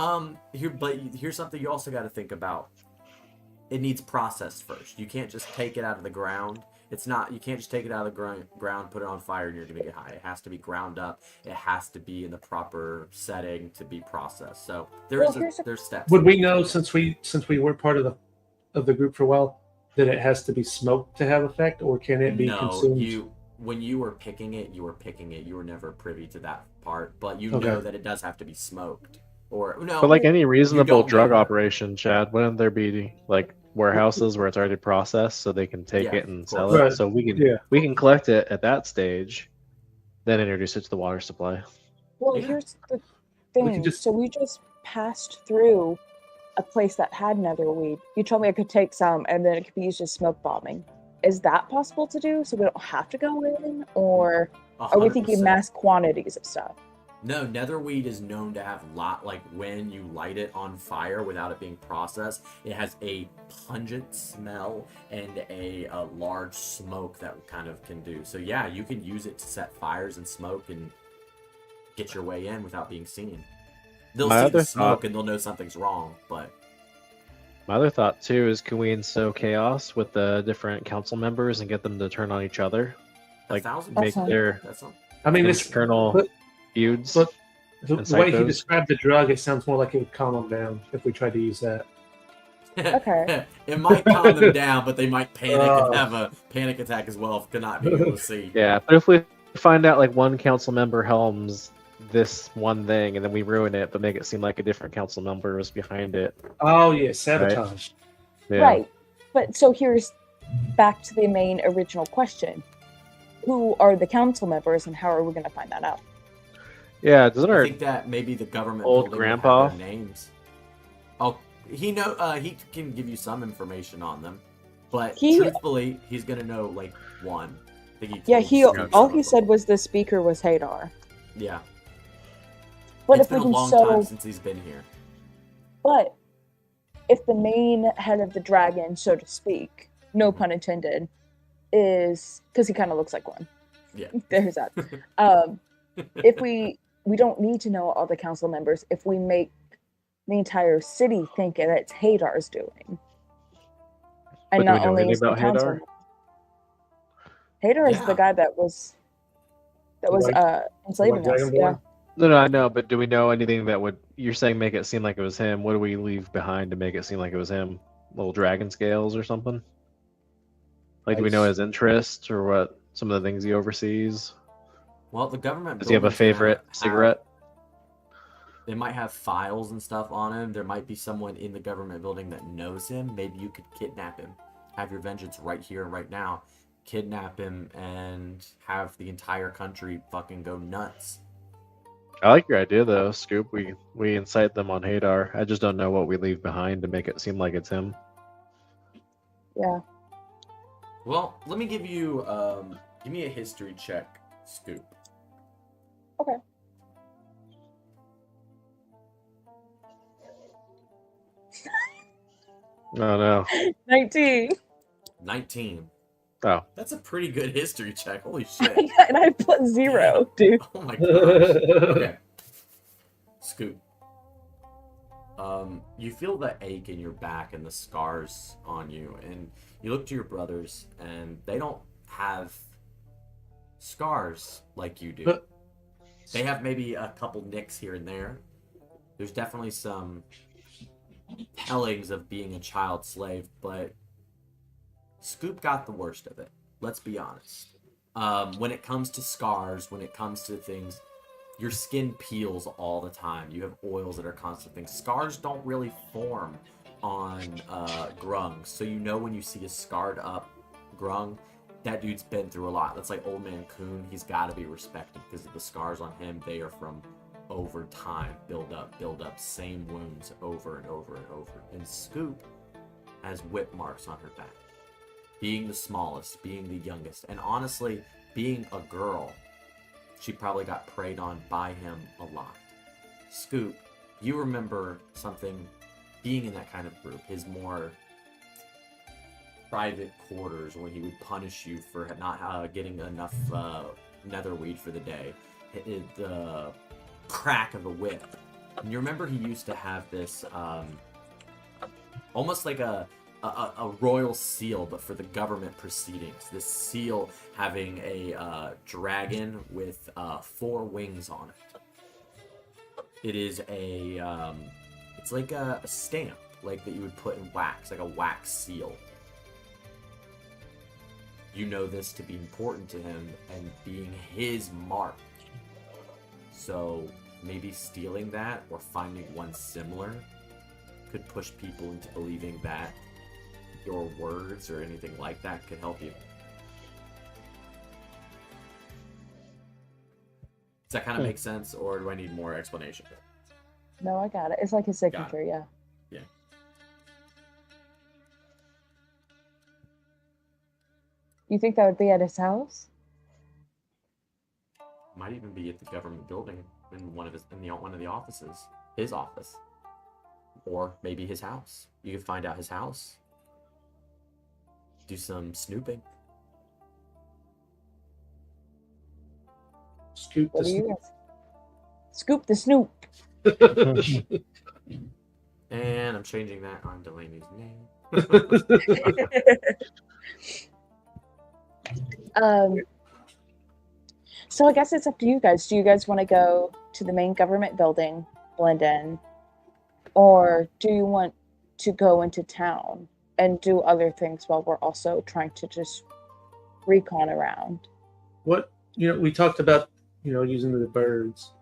here's something you also got to think about. It needs processed first. You can't just take it out of the ground It's not, you can't just take it out of the ground, put it on fire, and you're gonna get high. It has to be ground up. It has to be in the proper setting to be processed. So Well, there's steps. Would we know, since we were part of the group for a while, that it has to be smoked to have effect, or can it be No, consumed? when you were picking it, you were picking it. You were never privy to that part, but you Okay. know that it does have to be smoked. Or no, But like any reasonable don't drug know that. operation, Chad, wouldn't there be like warehouses where it's already processed so they can take Yeah, it and of sell course. it? Right. So Yeah. we can collect it at that stage, then introduce it to the water supply. Well, Yeah. here's the We thing. can just- So we just passed through a place that had netherweed. You told me I could take some and then it could be used as smoke bombing. Is that possible to do so we don't have to go in? Or are we thinking 100%. mass quantities of stuff? No, netherweed is known to have like when you light it on fire without it being processed, it has a pungent smell and a large smoke that kind of can do. So yeah, you can use it to set fires and smoke and get your way in without being seen. They'll My see other the smoke thought- and they'll know something's wrong, but My other thought too is, can we instill chaos with the different council members and get them to turn on each other, like 1,000? make Awesome. their That's not... I mean, this internal but- feuds? but the Incite way he those? described the drug, it sounds more like it would calm them down if we tried to use that. Okay. It might calm them down, but they might panic Oh. and have a panic attack as well for not being able to see. Yeah, but if we find out like one council member helms this one thing and then we ruin it, but make it seem like a different council member was behind it. Oh yeah, sabotage. Yeah. Right. But so here's back to the main original question. Who are the council members and how are we going to find that out? Yeah, doesn't I our think that maybe the government old building will have grandpa? their names. Oh, he can give you some information on them, but He- truthfully, he's gonna know like one. I think Yeah, told he Scoop all some he of said them. was the speaker was Hadar. Yeah, But it's if we been a can long time so since he's been here. but if the main head of the dragon, so to speak, no pun intended, is because he kind of looks like one. Yeah. There's that. If we don't need to know all the council members if we make the entire city think that it's Hadar's doing. But do And we not know only anything is the about council. Hadar? Hadar is Yeah. the guy that was White- enslaving White us. Dragonborn? Yeah. No, I know, but do we know anything that would? You're saying make it seem like it was him. What do we leave behind to make it seem like it was him? Little dragon scales or something? Like, do we know Nice. his interests or what? Some of the things he oversees. Well, the government. Does he have a building's gonna favorite have- cigarette? They might have files and stuff on him. There might be someone in the government building that knows him. Maybe you could kidnap him. Have your vengeance right here and right now. Kidnap him and have the entire country fucking go nuts. I like your idea though, Scoop. We incite them on Hadar. I just don't know what we leave behind to make it seem like it's him. Yeah. Well, let me give you give me a history check, Scoop. Okay. Oh no. 19. 19. Oh. That's a pretty good history check. Holy shit. And I put 0, dude. Oh my gosh. Okay. Scoop. You feel the ache in your back and the scars on you, and you look to your brothers, and they don't have scars like you do. But- They have maybe a couple nicks here and there. There's definitely some tellings of being a child slave, but Scoop got the worst of it. Let's be honest. When it comes to scars, when it comes to things, your skin peels all the time. You have oils that are constant things. Scars don't really form on grungs, so you know when you see a scarred up grung, that dude's been through a lot. That's like Old Man Coon. He's got to be respected because of the scars on him. They are from over time, build up, same wounds over and over and over. And Scoop has whip marks on her back. Being the smallest, being the youngest, and honestly, being a girl, she probably got preyed on by him a lot. Scoop, you remember something, being in that kind of group, his more private quarters when he would punish you for not getting enough netherweed for the day. The crack of the whip. And you remember he used to have this almost like a a royal seal, but for the government proceedings. This seal having a dragon with 4 wings on it. It is it's like a stamp, like that you would put in wax, like a wax seal. You know this to be important to him and being his mark. So maybe stealing that or finding one similar could push people into believing that your words or anything like that could help you. Does that kind of make sense, or do I need more explanation? No, I got it. It's like his signature, yeah. Yeah. You think that would be at his house? Might even be at the government building in one of the offices, his office, or maybe his house. You could find out his house. Do some snooping. Scoop What do you the guys? Scoop the snoop. And I'm changing that on Delaney's name. So I guess it's up to you guys. Do you guys want to go to the main government building, blend in, or do you want to go into town and do other things while we're also trying to just recon around? What we talked about, using the birds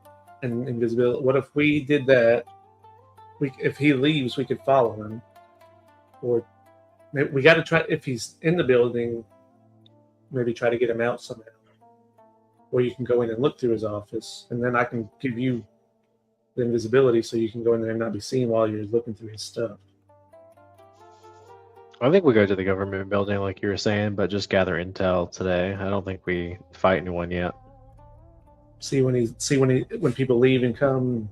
and invisibility. What if we did that? If he leaves, we could follow him, or we got to try. If he's in the building, maybe try to get him out somehow. Or you can go in and look through his office, and then I can give you the invisibility so you can go in there and not be seen while you're looking through his stuff. I think we go to the government building, like you were saying, but just gather intel today. I don't think we fight anyone yet. See when people leave and come.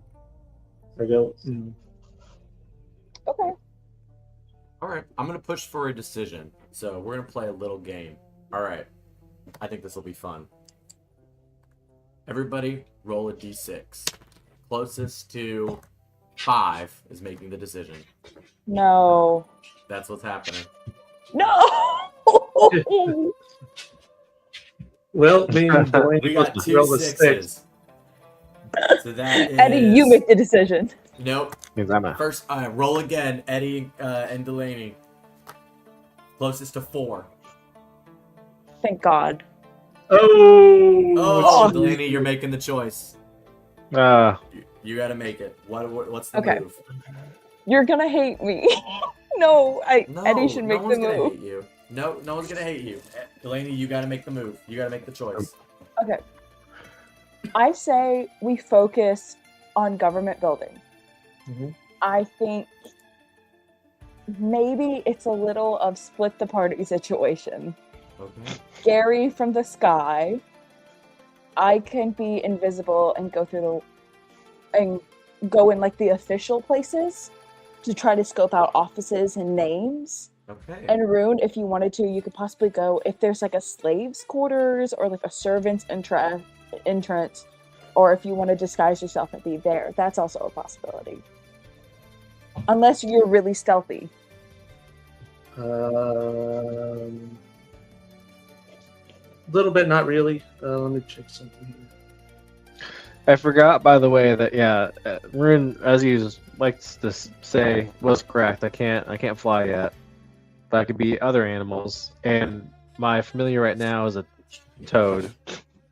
I go. Okay. All right, I'm gonna push for a decision. So we're gonna play a little game. All right, I think this will be fun. Everybody, roll a d6. Closest to 5 is making the decision. No. That's what's happening. No. Well, me and Delaney We got both 2 rolled a 6. 6s. So that is... Eddie, you make the decision. Nope. Means I'm out. First, roll again, Eddie and Delaney. Closest to 4. Thank God. Oh, Oh, Delaney, you're making the choice. You gotta make it. What's the Okay. move? You're gonna hate me. No, No, Eddie should make no the one's gonna move. hate you. No one's gonna hate you. Delaney, you gotta make the move. You gotta make the choice. Okay. I say we focus on government building. Mhm. I think maybe it's a little of split the party situation. Okay. Gary from the sky. I can be invisible and go through and go in like the official places to try to scope out offices and names. Okay. And Rune, if you wanted to, you could possibly go if there's like a slave's quarters or like a servant's entrance, or if you want to disguise yourself and be there. That's also a possibility. Unless you're really stealthy. Little bit, not really. Let me check something here. I forgot, by the way, that Rune, as he likes to say, was correct. I can't fly yet, but I could be other animals, and my familiar right now is a toad.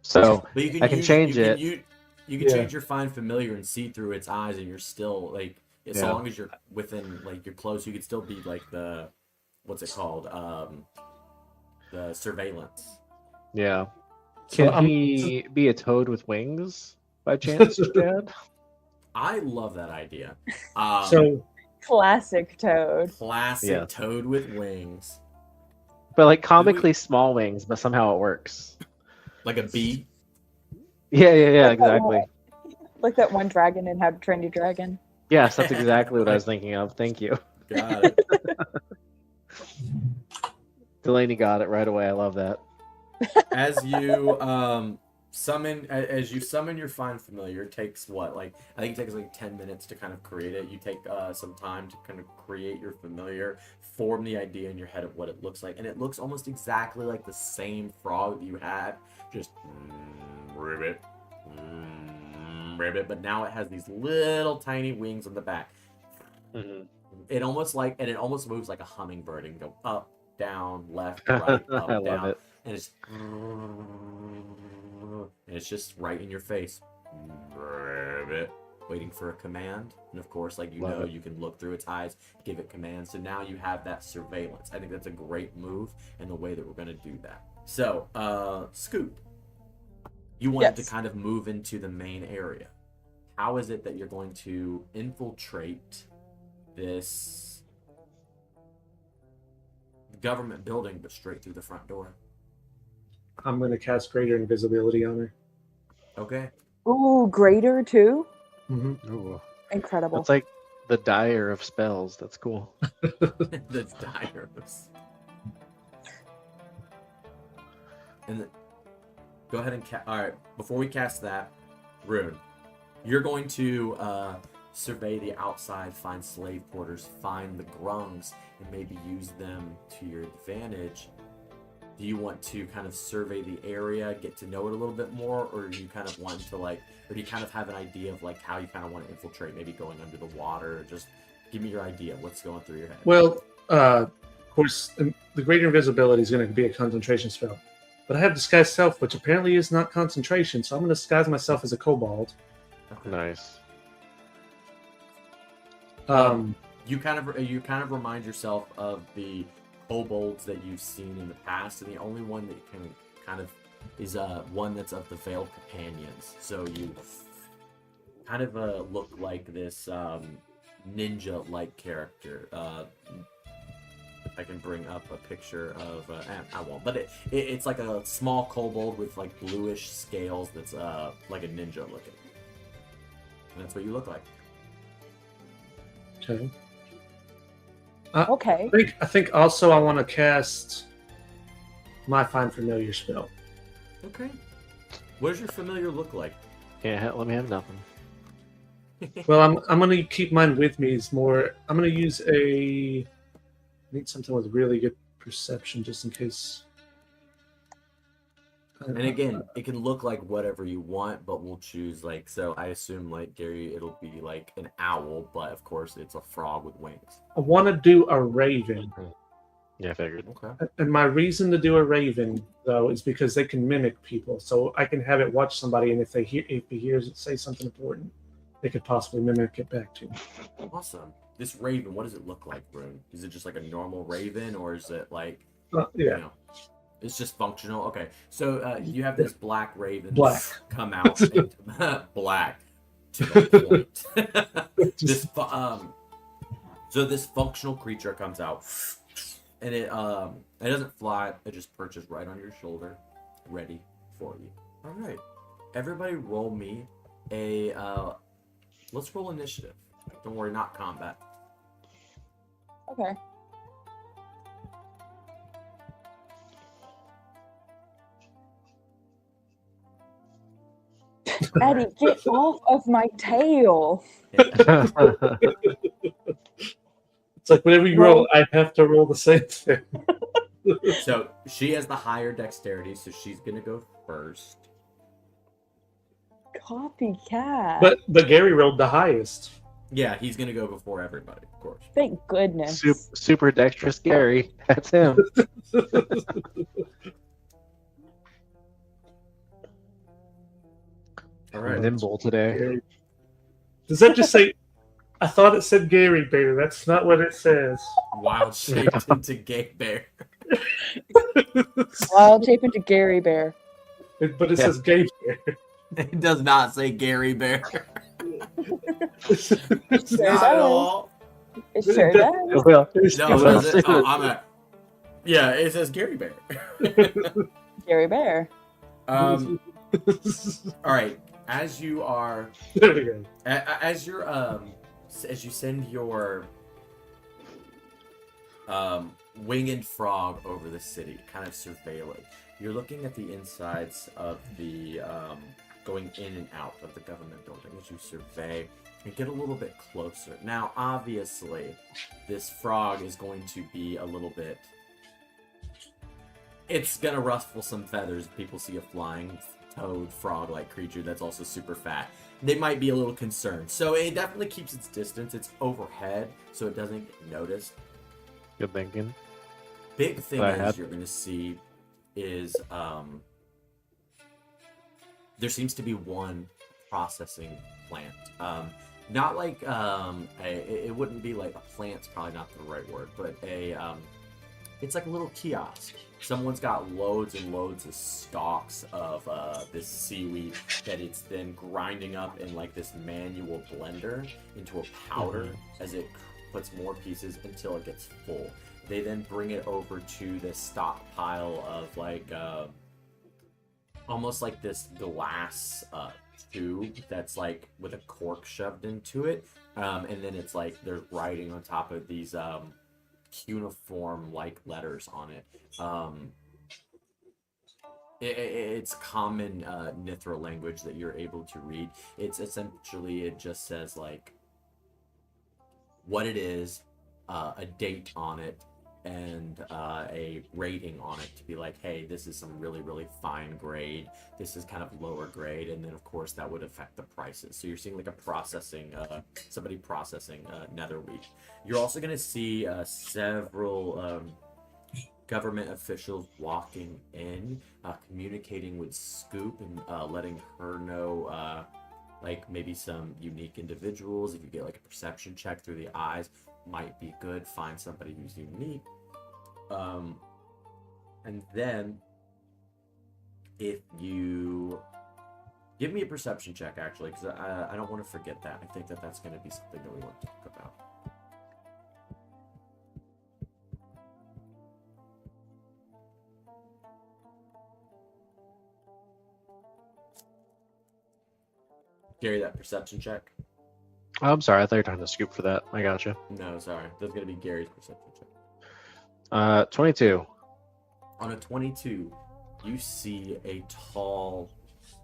So But you I can change it. You can change your find familiar and see through its eyes, and you're still like, as Yeah. long as you're within, like, you're close, you could still be like the, what's it called? The surveillance. Yeah. So Can he be a toad with wings by chance, Chad? I love that idea. So Classic Toad. Classic Yeah. toad with wings, But like comically small wings, but somehow it works. like a bee. Yeah, Like that exactly. one- Like that one dragon in How to Train Your Dragon. Yes, that's exactly what I was thinking of. Thank you. Got it. Delaney got it right away. I love that. As you as you summon your find familiar. It takes what, like, I think it takes like 10 minutes to kind of create it. You take some time to kind of create your familiar, form the idea in your head of what it looks like, and it looks almost exactly like the same frog that you had, just ribbit, ribbit, but now it has these little tiny wings on the back. Mhm. It almost moves like a hummingbird and go up, down, left, right, up, I love down, it. and it's just right in your face, waiting for a command. And of course, like Love it. you can look through its eyes, give it commands. So now you have that surveillance. I think that's a great move in the way that we're going to do that. So, Scoop, you wanted to Yes. kind of move into the main area. How is it that you're going to infiltrate this government building, but straight through the front door? I'm going to cast Greater Invisibility on her. Okay. Ooh, greater too. hmm Ooh. Incredible. That's like the dire of spells. That's cool. That's diaries. And go ahead and all right. Before we cast that, Rune, you're going to survey the outside, find slave quarters, find the grungs, and maybe use them to your advantage. Do you want to kind of survey the area, get to know it a little bit more, or do you kind of want to or do you kind of have an idea of like how you kind of want to infiltrate, maybe going under the water? Just give me your idea. What's going through your head? Well, of course, the Greater Invisibility is going to be a concentration spell. But I have Disguise Self, which apparently is not concentration, so I'm going to disguise myself as a kobold. Okay. Nice. You kind of remind yourself of the kobolds that you've seen in the past, and the only one that can kind of is one that's of the Veiled Companions. So you kind of look like this ninja-like character. If I can bring up a picture of, I won't, but it's like a small kobold with like bluish scales that's like a ninja looking. And that's what you look like. Okay. Okay. I think also I want to cast my Find Familiar spell. Okay. What does your familiar look like? Can't let me have nothing. Well, I'm going to keep mine with me. I'm going to use I need something with really good perception just in case. And again, it can look like whatever you want, but we'll choose like, so I assume like Gary, it'll be like an owl, but of course it's a frog with wings. I want to do a raven. Yeah, I figured. Okay. And my reason to do a raven, though, is because they can mimic people. So I can have it watch somebody, and if he hears it say something important, they could possibly mimic it back to him. Awesome. This raven, what does it look like, Rune? Is it just like a normal raven, or is it like, Yeah. you know, it's just functional? Okay. So you have this black raven Black. come out. Black. To the point. So this functional creature comes out, and it doesn't fly. It just perches right on your shoulder, ready for you. All right, everybody, roll me a. Let's roll initiative. Don't worry, not combat. Okay. Eddie, get off of my tail. It's like whenever you roll, I have to roll the same thing. So she has the higher dexterity, so she's gonna go first. Copycat. But Gary rolled the highest. Yeah, he's gonna go before everybody, of course. Thank goodness. Super dexterous Gary. That's him. All right. Nimble today. Gary. Does that just say? I thought it said Gary Bear. That's not what it says. Wild shaped into gay bear. Wild shape into Gary Bear. But it Yeah. says Gay Bear. It does not say Gary Bear. Sure Not does. at all. It sure does. Well, No, does it? Oh, yeah, it says Gary Bear. Gary Bear. All right. As you are, There we go. as you're, as you send your winged frog over the city, kind of surveil it, You're looking at the insides of the going in and out of the government building as you survey and get a little bit closer. Now, obviously, this frog is going to be a little bit. It's gonna ruffle some feathers. People see a flying toad frog-like creature that's also super fat. They might be a little concerned. So it definitely keeps its distance. It's overhead, so it doesn't get noticed. Good thinking. Big thing I is had- you're gonna see is there seems to be one processing plant. Not like it wouldn't be like a plant's probably not the right word, but it's like a little kiosk. Someone's got loads and loads of stalks of this seaweed that it's then grinding up in like this manual blender into a powder as it puts more pieces until it gets full. They then bring it over to this stockpile of like almost like this glass tube that's like with a cork shoved into it, and then it's like there's writing on top of these cuneiform like letters on it. It's common Nithra language that you're able to read. It's essentially, it just says like what it is, a date on it, and a rating on it to be like, hey, this is some really, really fine grade. This is kind of lower grade, and then of course that would affect the prices. So you're seeing like a processing, somebody processing netherweed. You're also going to see several government officials walking in, communicating with Scoop and letting her know like maybe some unique individuals. If you get like a perception check through the eyes, might be good. Find somebody who's unique. And then if you give me a perception check, actually, because I don't want to forget that. I think that's going to be something that we want to talk about. Gary, that perception check? Oh, I'm sorry. I thought you were trying to scoop for that. I gotcha. No, sorry. That's going to be Gary's perception check. 22. On a 22, you see a tall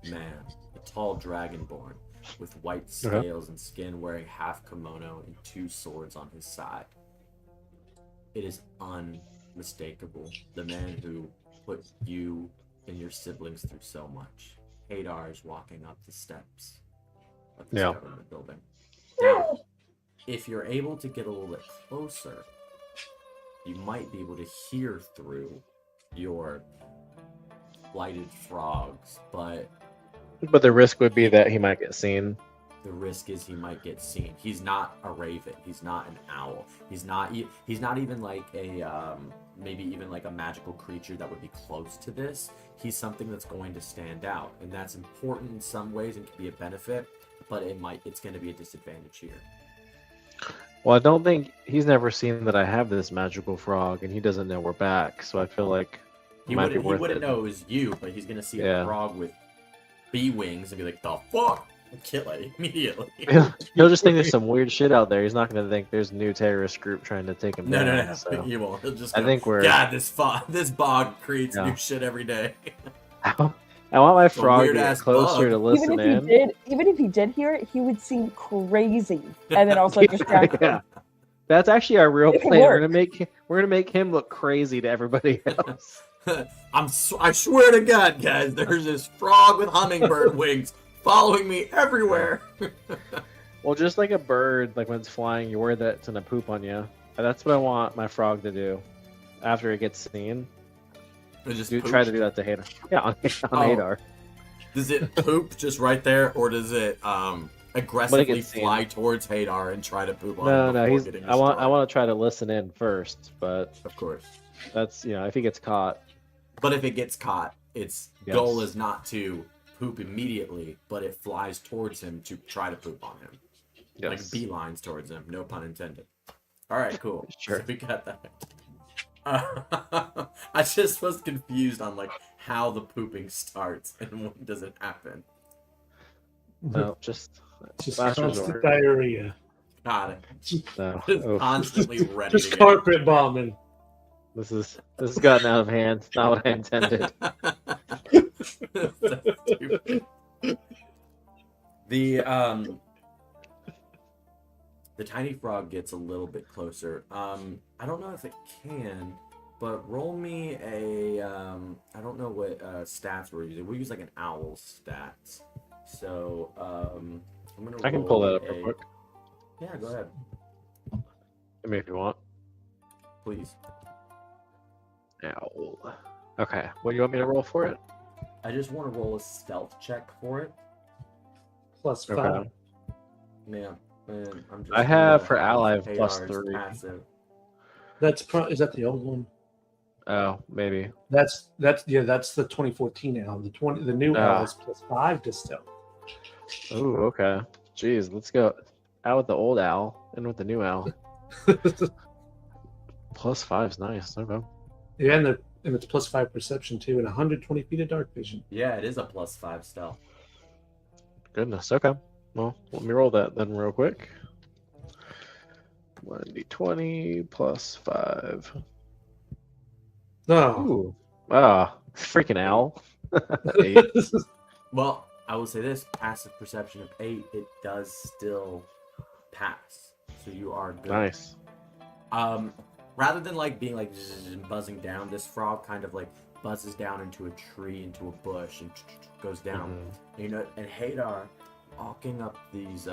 man, a tall dragonborn with white scales and skin, wearing half kimono and two swords on his side. It is unmistakable. The man who put you and your siblings through so much. Hadar is walking up the steps of this government building. Now, if you're able to get a little bit closer, you might be able to hear through your blighted frogs, but the risk would be that he might get seen. the risk is he might get seen. He's not a raven. He's not an owl. He's not even like a maybe even like a magical creature that would be close to this. He's something that's going to stand out, and that's important in some ways and can be a benefit, but it's going to be a disadvantage here. Well, I don't think he's never seen that I have this magical frog, and he doesn't know we're back. So I feel like He might be worth wouldn't it. know it was you, but he's gonna see Yeah. a frog with bee wings and be like, "The fuck!" and kill it immediately. He'll just think there's some weird shit out there. He's not going to think there's a new terrorist group trying to take him No, down. no. So He won't. He'll just I go, think we're. God, this bog creates Yeah. new shit every day. I want my frog to get weird-ass closer bug. to listen Even if he did hear it, he would seem crazy, and then also just Yeah. That's actually our real It can plan. We're work. gonna make him look crazy to everybody else. I swear to God, guys, there's this frog with hummingbird wings following me everywhere. Well, just like a bird, like when it's flying, you worry that it's gonna poop on you. And that's what I want my frog to do after it gets seen. It just Try to poops. do that to Hadar. Yeah, on Oh. Hadar. Does it poop just right there, or does it aggressively gets seen. fly towards Hadar and try to poop on No, him no, before getting I want destroyed? to try to listen in first, but Of course. that's if he gets caught. But if it gets caught, its Yes. goal is not to poop immediately, but it flies towards him to try to poop on him. Like Yes. beelines towards him, no pun intended. All right, cool. Sure. So we got that. I just was confused on like how the pooping starts and when does it happen. No, just Just last constant resort. diarrhea. Got it. No. Just Oh. constantly ready Just to get. carpet bombing. This has gotten out of hand. It's not what I intended. So stupid. The tiny frog gets a little bit closer. I don't know if it can, but roll me a I don't know what stats we're using. We use like an owl stats. So I'm gonna. I can roll pull that up a- real quick. Yeah, go ahead, I mean, if you want. please. Owl. Okay. What do you want me to roll for it? I just want to roll a stealth check for it. Plus Okay. 5. Yeah, and I'm just. I have gonna for Al, I have Hadar's +3. passive. Is that the old one? Oh, maybe. That's the 2014 owl. The new owl is +5 to stealth. Oh, okay. Jeez, let's go out with the old owl and with the new owl. +5 is nice. Okay. Yeah, and it's +5 perception too, and 120 feet of dark vision. Yeah, it is a +5 stealth. Goodness. Okay. Well, let me roll that then real quick. 1d20 +5. Oh, Ooh. Ah, freaking owl. 8. Well, I will say this: passive perception of 8, it does still pass, so you are good. Nice. Rather than like being like zzz and buzzing down, this frog kind of like buzzes down into a tree, into a bush, and goes down. Mhm. You know, and Hadar walking up these,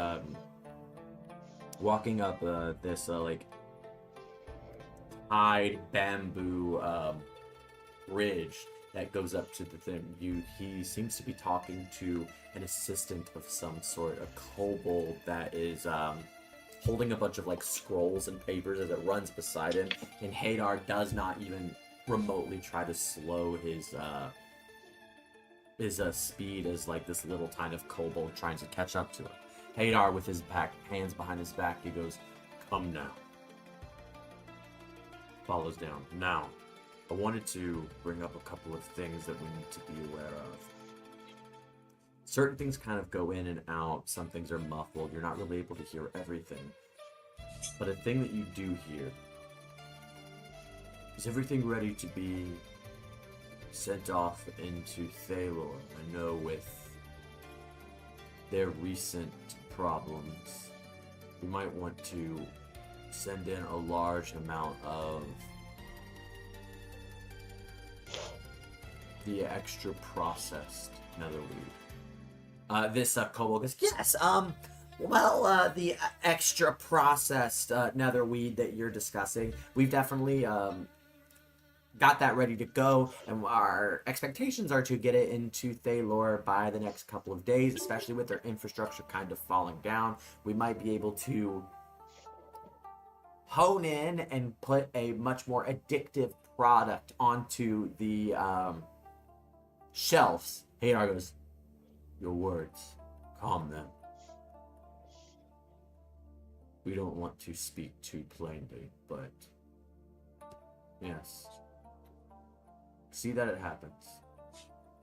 this like hide bamboo ridge that goes up to the thing. He seems to be talking to an assistant of some sort, a kobold that is holding a bunch of like scrolls and papers as it runs beside him, and Hadar does not even remotely try to slow his speed as like this little tiny of kobold trying to catch up to him. Hadar, with his hands behind his back, he goes, "Come now." Follows down. Now, I wanted to bring up a couple of things that we need to be aware of. Certain things kind of go in and out. Some things are muffled. You're not really able to hear everything. But a thing that you do hear is everything ready to be sent off into Thalor. I know with their recent problems, we might want to send in a large amount of the extra processed netherweed. This kobold goes, yes, the extra processed netherweed that you're discussing, we've definitely got that ready to go, and our expectations are to get it into Thalor by the next couple of days, especially with their infrastructure kind of falling down. We might be able to hone in and put a much more addictive product onto the shelves. Hadar goes, your words, calm them. We don't want to speak too plainly, but yes. See that it happens.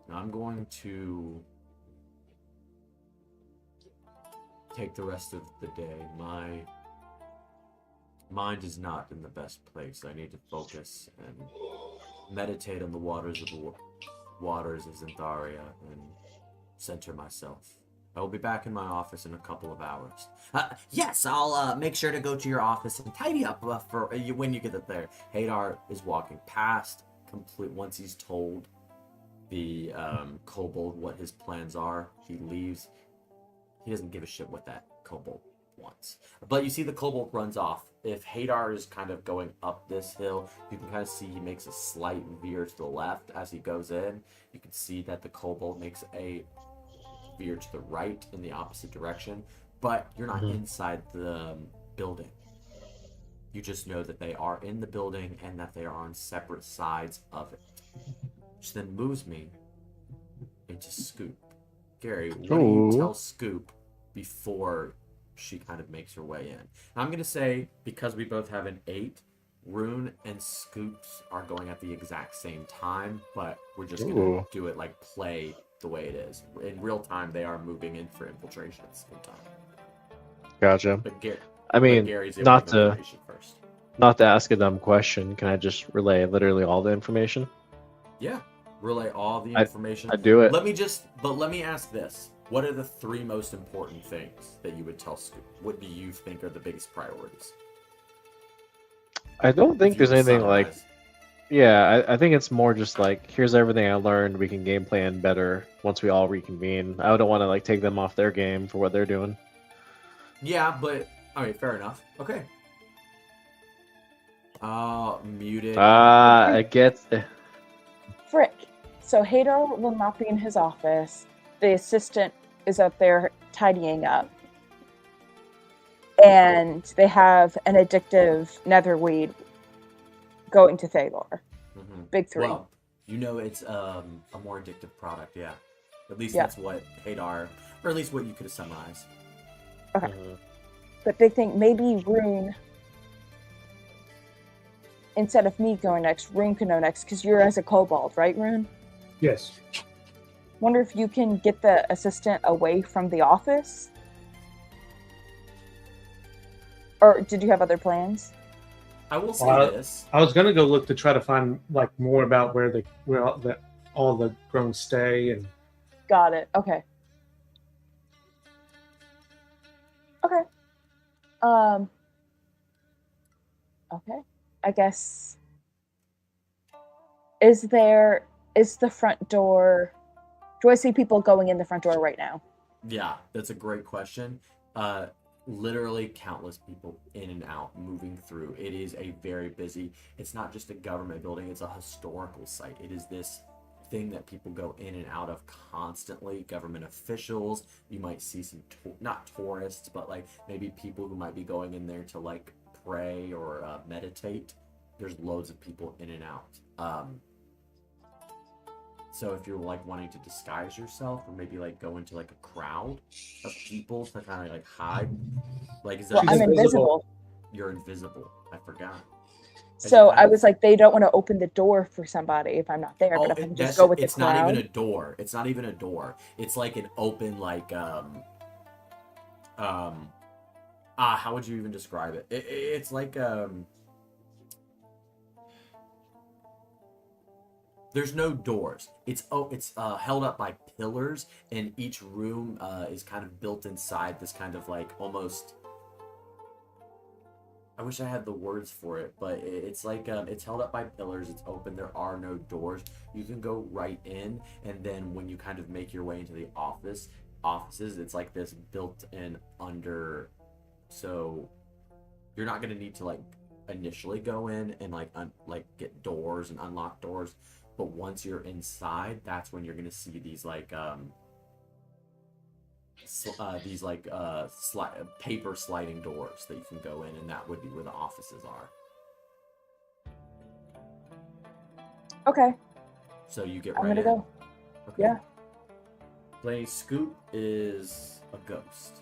Now I'm going to take the rest of the day. My mind is not in the best place. I need to focus and meditate on the waters of Zentharia and center myself. I will be back in my office in a couple of hours. Yes, I'll make sure to go to your office and tidy up for you when you get up there. Hadar is walking past. Once he's told the kobold what his plans are, he leaves. He doesn't give a shit what that kobold wants. But you see the kobold runs off. If Hadar is kind of going up this hill, you can kind of see he makes a slight veer to the left as he goes in. You can see that the kobold makes a veer to the right in the opposite direction, but you're not inside the building. You just know that they are in the building and that they are on separate sides of it. Which then moves me into Scoop. Gary, what do you tell Scoop before she kind of makes her way in? I'm going to say, because we both have an 8, Rune and Scoops are going at the exact same time, but we're just going to do it like play the way it is. In real time, they are moving in for infiltration at the same time. Gotcha. But I mean, Gary's not able to information first. Not to ask a dumb question, can I just relay literally all the information? Yeah, relay all the I- information. I do it. Let me ask this: what are the 3 most important things that you would tell Scoop? What do you think are the biggest priorities? I don't think If you there's were to anything like. summarize. Yeah, I think it's more just like here's everything I learned. We can game plan better once we all reconvene. I don't want to like take them off their game for what they're doing. Yeah, but all right, fair enough. Okay. Muted. I get. Frick. So Hadar will not be in his office. The assistant is up there tidying up. And they have an addictive netherweed going to Thalor. Mhm. Big 3. Well, you know it's a more addictive product, yeah. At least Yeah. that's what Hadar, or at least what you could have summarized. Mhm. But big thing, maybe Rune, instead of me going next, Rune can go next, because you're as a kobold, right, Rune? Yes. Wonder if you can get the assistant away from the office? Or did you have other plans? I will say Well, this. I was gonna go look to try to find like more about where all the drones stay and Got it. Okay. Okay. Okay. I guess. Is the front door? Do I see people going in the front door right now? Yeah, that's a great question. Literally countless people in and out moving through. It is a very busy. It's not just a government building, it's a historical site. It is this thing that people go in and out of constantly. Government officials, you might see some not tourists, but like maybe people who might be going in there to like pray or meditate. There's loads of people in and out. So if you're like wanting to disguise yourself or maybe like go into like a crowd of people to kind of like hide, like is that Well, She's I'm invisible. invisible. you're invisible? I forgot. So kind I of- was like, they don't want to open the door for somebody if I'm not there. Oh, but if I can that's just go with the it's not crowd. even a door. It's not even a door. It's like an open how would you even describe it? It's like there's no doors. It's held up by pillars, and each room is kind of built inside this kind of like almost. I wish I had the words for it, but it's like it's held up by pillars. It's open. There are no doors. You can go right in, and then when you kind of make your way into the offices, it's like this built-in under. So you're not gonna need to like initially go in and like get doors and unlock doors. But once you're inside, that's when you're gonna see these like paper sliding doors that you can go in, and that would be where the offices are. Okay, So you get I'm right gonna in. go. Okay. Yeah. Playing Scoop is a ghost.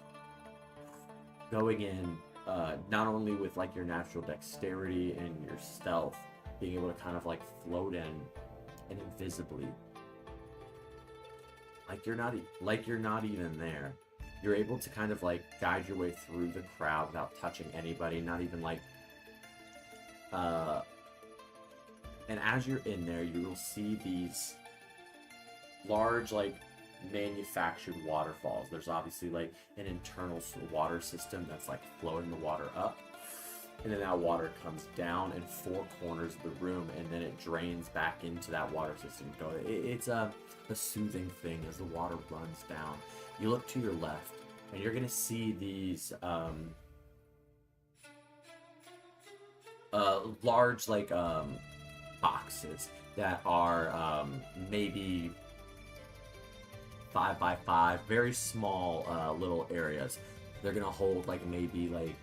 Going in, not only with like your natural dexterity and your stealth, being able to kind of like float in and invisibly, like you're not even there. You're able to kind of like guide your way through the crowd without touching anybody, not even like and as you're in there, you will see these large like manufactured waterfalls. There's obviously like an internal water system that's like flowing the water up, and then that water comes down in 4 corners of the room, and then it drains back into that water system. It's a soothing thing as the water runs down. You look to your left, and you're gonna see these large like boxes that are maybe 5 by 5, very small little areas. They're gonna hold like maybe like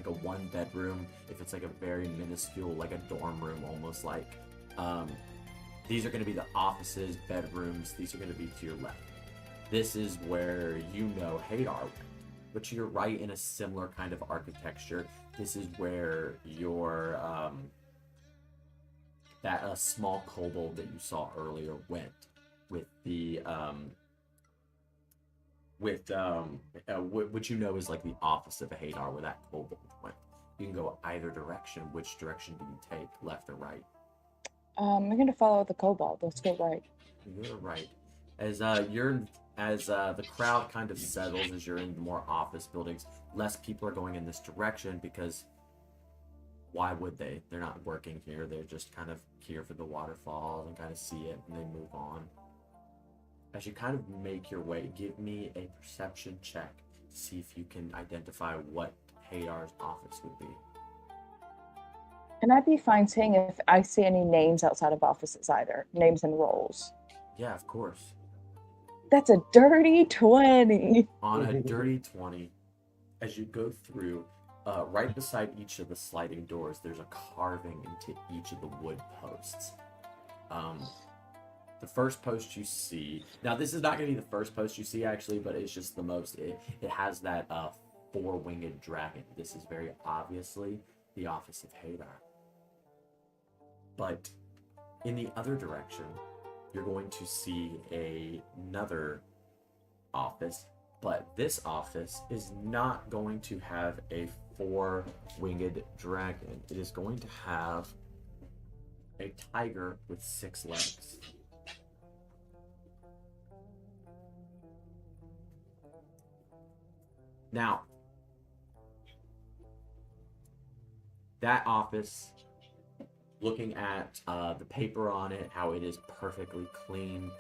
a 1 bedroom, if it's like a very minuscule, like a dorm room almost like. These are gonna be the offices, bedrooms. These are gonna be to your left. This is where you know Hadar went, but you're right in a similar kind of architecture. This is where your that small kobold that you saw earlier went with the what you know is like the office of Hadar, where that kobold went. You can go either direction. Which direction do you take, left or right? I'm gonna follow the kobold. Let's go right. You're right. As the crowd kind of settles, as you're in the more office buildings, less people are going in this direction because why would they? They're not working here. They're just kind of here for the waterfalls and kind of see it and they move on. As you kind of make your way, give me a perception check to see if you can identify what Hadar's office would be. And I'd be fine saying if I see any names outside of offices either. Names and roles. Yeah, of course. That's a dirty 20. On a dirty 20, as you go through, right beside each of the sliding doors, there's a carving into each of the wood posts. The first post you see, now this is not going to be the first post you see actually, but it's just the most, it has that four-winged dragon. This is very obviously the office of Hadar. But in the other direction, you're going to see another office, but this office is not going to have a four-winged dragon. It is going to have a tiger with 6 legs. Now, that office, looking at the paper on it, how it is perfectly clean.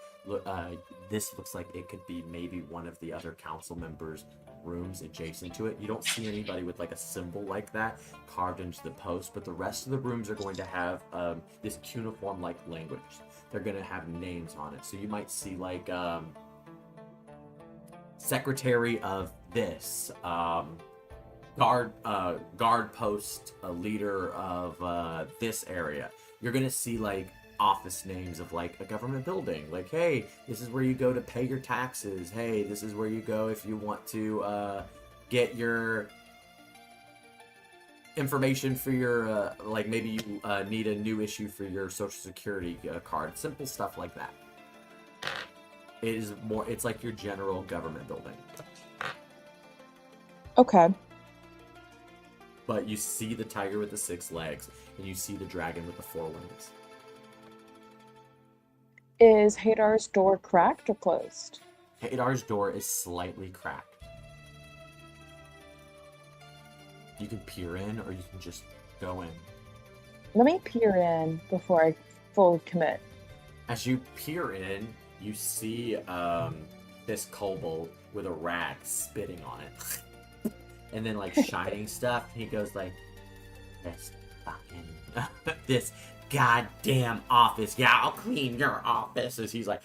This looks like it could be maybe one of the other council members' rooms adjacent to it. You don't see anybody with like a symbol like that carved into the post, but the rest of the rooms are going to have this cuneiform-like language. They're going to have names on it. So you might see like secretary of this, guard post, a leader of this area. You're gonna see like office names of like a government building, like, hey, this is where you go to pay your taxes. Hey, this is where you go if you want to get your information for your like maybe you need a new issue for your social security card. Simple stuff like that. It is more, it's like your general government building. Okay. But you see the tiger with the 6 legs, and you see the dragon with the 4 wings. Is Hadar's door cracked or closed? Hadar's door is slightly cracked. You can peer in, or you can just go in. Let me peer in before I fully commit. As you peer in, you see this kobold with a rag spitting on it. And then like shining stuff. He goes like, this fucking, this goddamn office. Yeah, I'll clean your office. As he's like,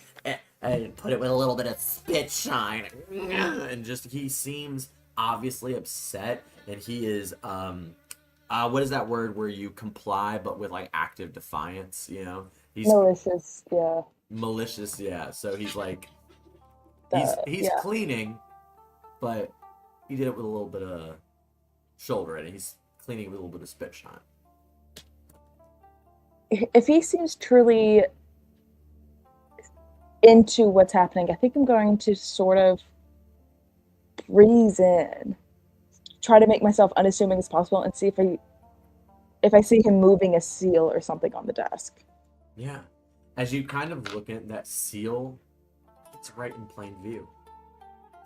and put it with a little bit of spit shine. And just, he seems obviously upset. And he is, what is that word where you comply but with like active defiance, you know? He's malicious, yeah. Malicious, yeah. So he's like, he's yeah. cleaning, but he did it with a little bit of shoulder in it. He's cleaning with a little bit of spit shine. If he seems truly into what's happening, I think I'm going to sort of breeze in, try to make myself unassuming as possible, and see if I see him moving a seal or something on the desk. Yeah. As you kind of look at that seal, it's right in plain view.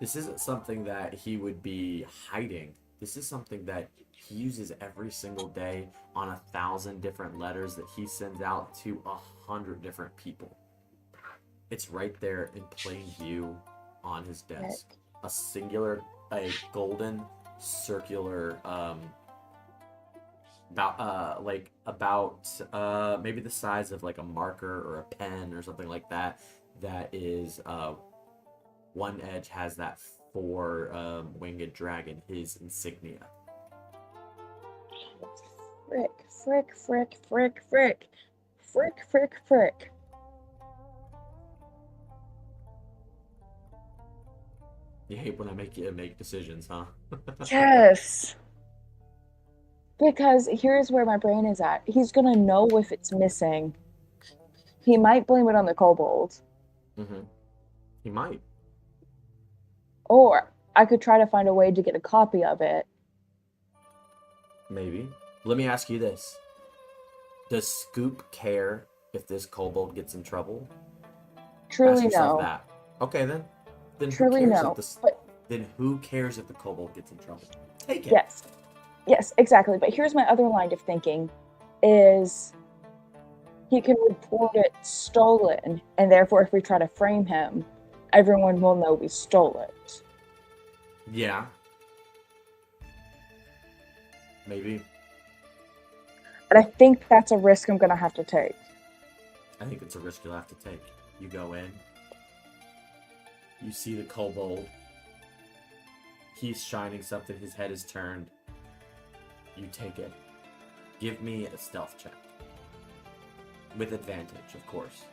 This isn't something that he would be hiding. This is something that he uses every single day on 1,000 different letters that he sends out to 100 different people. It's right there in plain view on his desk. A golden circular, about maybe the size of like a marker or a pen or something like that. That is, one edge has that 4 winged dragon, his insignia. Frick. You hate when I make you make decisions, huh? Yes. Because here's where my brain is at. He's gonna know if it's missing. He might blame it on the kobold. Mm-hmm. He might. Or I could try to find a way to get a copy of it Maybe. Let me ask you this. Does Scoop care if this kobold gets in trouble? Ask Truly yourself no. that. Okay, then. Then Truly who cares no. if this... But Then who cares if the kobold gets in trouble? Take it. yes. Yes, exactly. But here's my other line of thinking is he can report it stolen, and therefore if we try to frame him, everyone will know we stole it. Yeah. Maybe. But I think that's a risk I'm gonna have to take. I think it's a risk you'll have to take. You go in. You see the kobold. He's shining something. His head is turned. You take it. Give me a stealth check. With advantage, of course.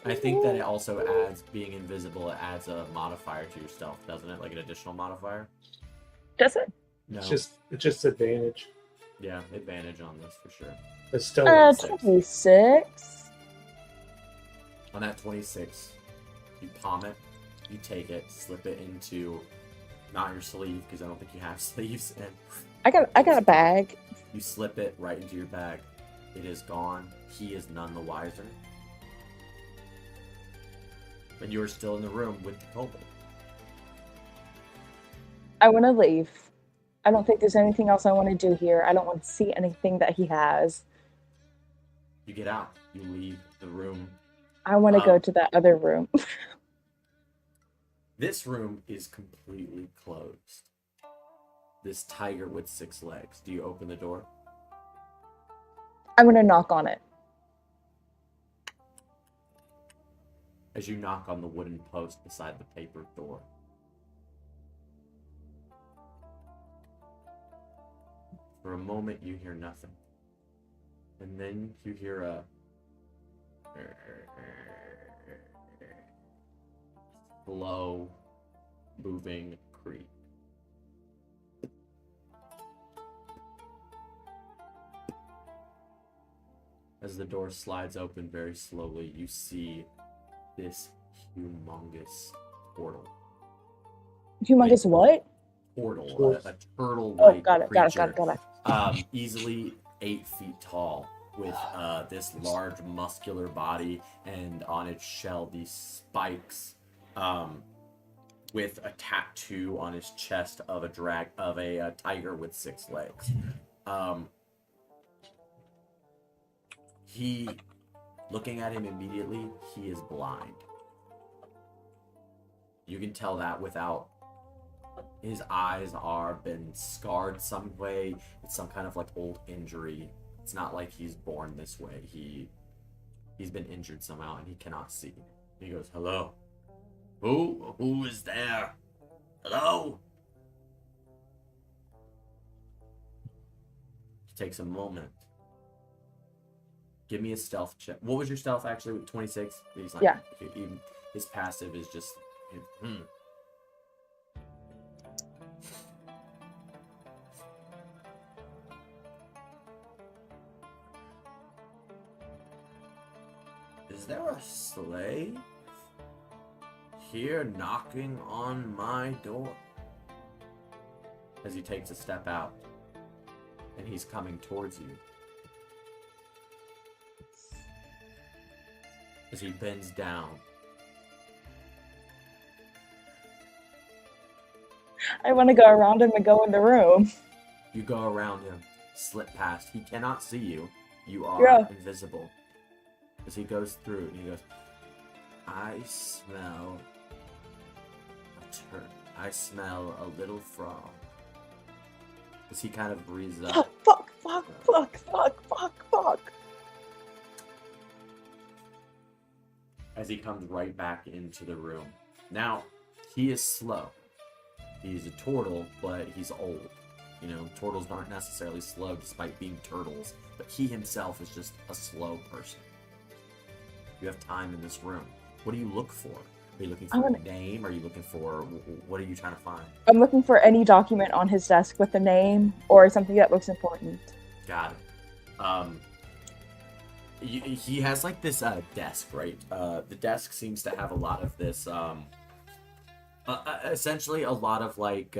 I think that it also adds, being invisible, it adds a modifier to your stealth, doesn't it? Like an additional modifier? Does it? No. It's just advantage. Yeah, advantage on this for sure. It's still 26. On that 26, you palm it, you take it, slip it into, not your sleeve, because I don't think you have sleeves, and I got a bag. you slip it right into your bag. It is gone. He is none the wiser. But you are still in the room with the kobold. I want to leave. I don't think there's anything else I want to do here. I don't want to see anything that he has. You get out. You leave the room. I want to go to that other room. This room is completely closed. This tiger with 6 legs. Do you open the door? I'm going to knock on it. As you knock on the wooden post beside the paper door. For a moment, you hear nothing. And then you hear a slow moving creak. As the door slides open very slowly, you see this humongous portal. Humongous what? Portal, a turtle-like Oh, got it. creature. Easily 8 feet tall, with this large muscular body, and on its shell these spikes, with a tattoo on his chest of a tiger with 6 legs. He, looking at him immediately, he is blind. You can tell that without. His eyes are been scarred some way. It's some kind of like old injury. It's not like he's born this way. He's been injured somehow and he cannot see. He goes, "Hello? Who is there? Hello?" He takes a moment. Give me a stealth check. What was your stealth actually? 26? He's like, Yeah. His passive is just, Is there a slave here knocking on my door? As he takes a step out, and he's coming towards you. As he bends down. I want to go around him and go in the room. You go around him, slip past. He cannot see you. You are Yeah. invisible. As he goes through, and he goes, "I smell a turd. I smell a little frog." As he kind of breathes up. Fuck. As he comes right back into the room. Now, he is slow. He's a turtle, but he's old. You know, turtles aren't necessarily slow despite being turtles, but he himself is just a slow person. You have time in this room. What do you look for? Are you looking for a name? Are you looking for, what are you trying to find? I'm looking for any document on his desk with a name or something that looks important. Got it. He has like this desk, right? The desk seems to have a lot of this Essentially, a lot of like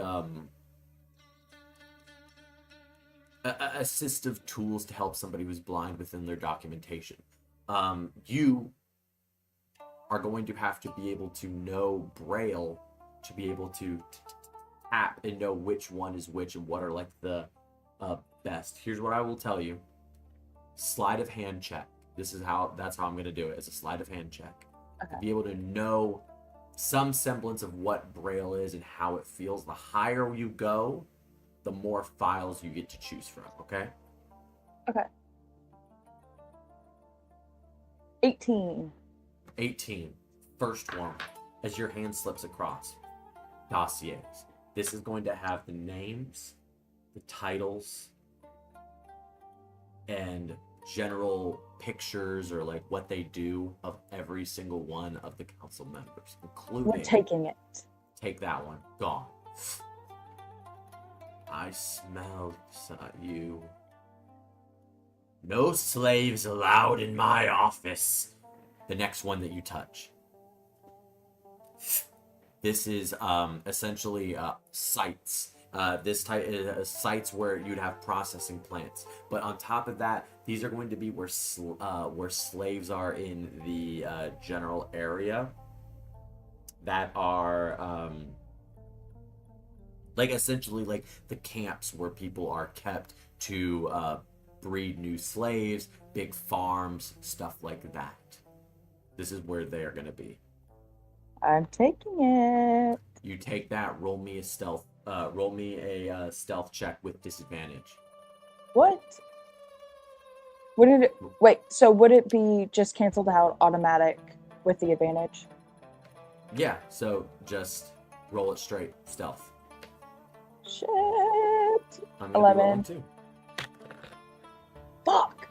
assistive tools to help somebody who's blind within their documentation. You are going to have to be able to know Braille to be able to tap and know which one is which and what are like the best. Here's what I will tell you: sleight of hand check. That's how I'm going to do it. It's a sleight of hand check. Okay. To be able to know some semblance of what Braille is and how it feels. The higher you go, the more files you get to choose from. Okay. 18. 18. First one, as your hand slips across, dossiers. This is going to have the names, the titles, and general pictures or like what they do of every single one of the council members, including. We're taking it. Take that one. Gone. I smell you. No slaves allowed in my office. The next one that you touch. This is essentially sites. This type is sites where you'd have processing plants. But on top of that, these are going to be where slaves are in the general area. That are like essentially like the camps where people are kept to breed new slaves, big farms, stuff like that. This is where they're going to be. I'm taking it. You take that. Roll me a stealth. Roll me a stealth check with disadvantage. What? Would it? Wait. So would it be just canceled out automatic with the advantage? Yeah. So just roll it straight. Stealth. Shit. I'm gonna be 11. rolling too. Fuck.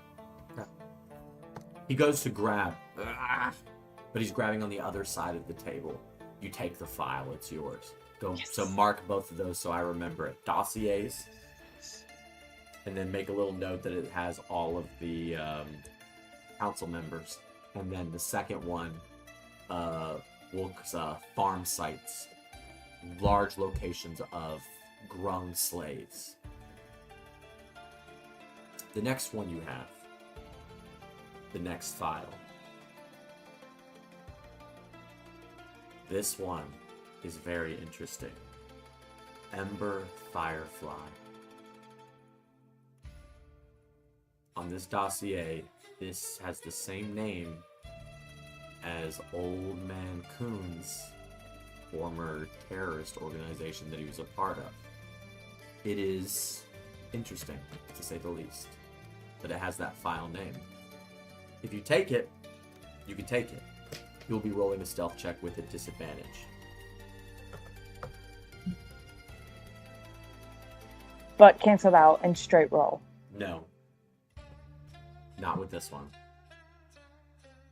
He goes to grab, but he's grabbing on the other side of the table. You take the file. It's yours. Go. Yes. So mark both of those so I remember it. Dossiers. And then make a little note that it has all of the council members. And then the second one farm sites. Large locations of grung slaves. The next one you have. The next file. This one is very interesting. Ember Firefly. On this dossier, this has the same name as Old Man Coon's former terrorist organization that he was a part of. It is interesting, to say the least, but it has that file name. If you take it, you can take it. You'll be rolling a stealth check with a disadvantage. But canceled out and straight roll. No. Not with this one.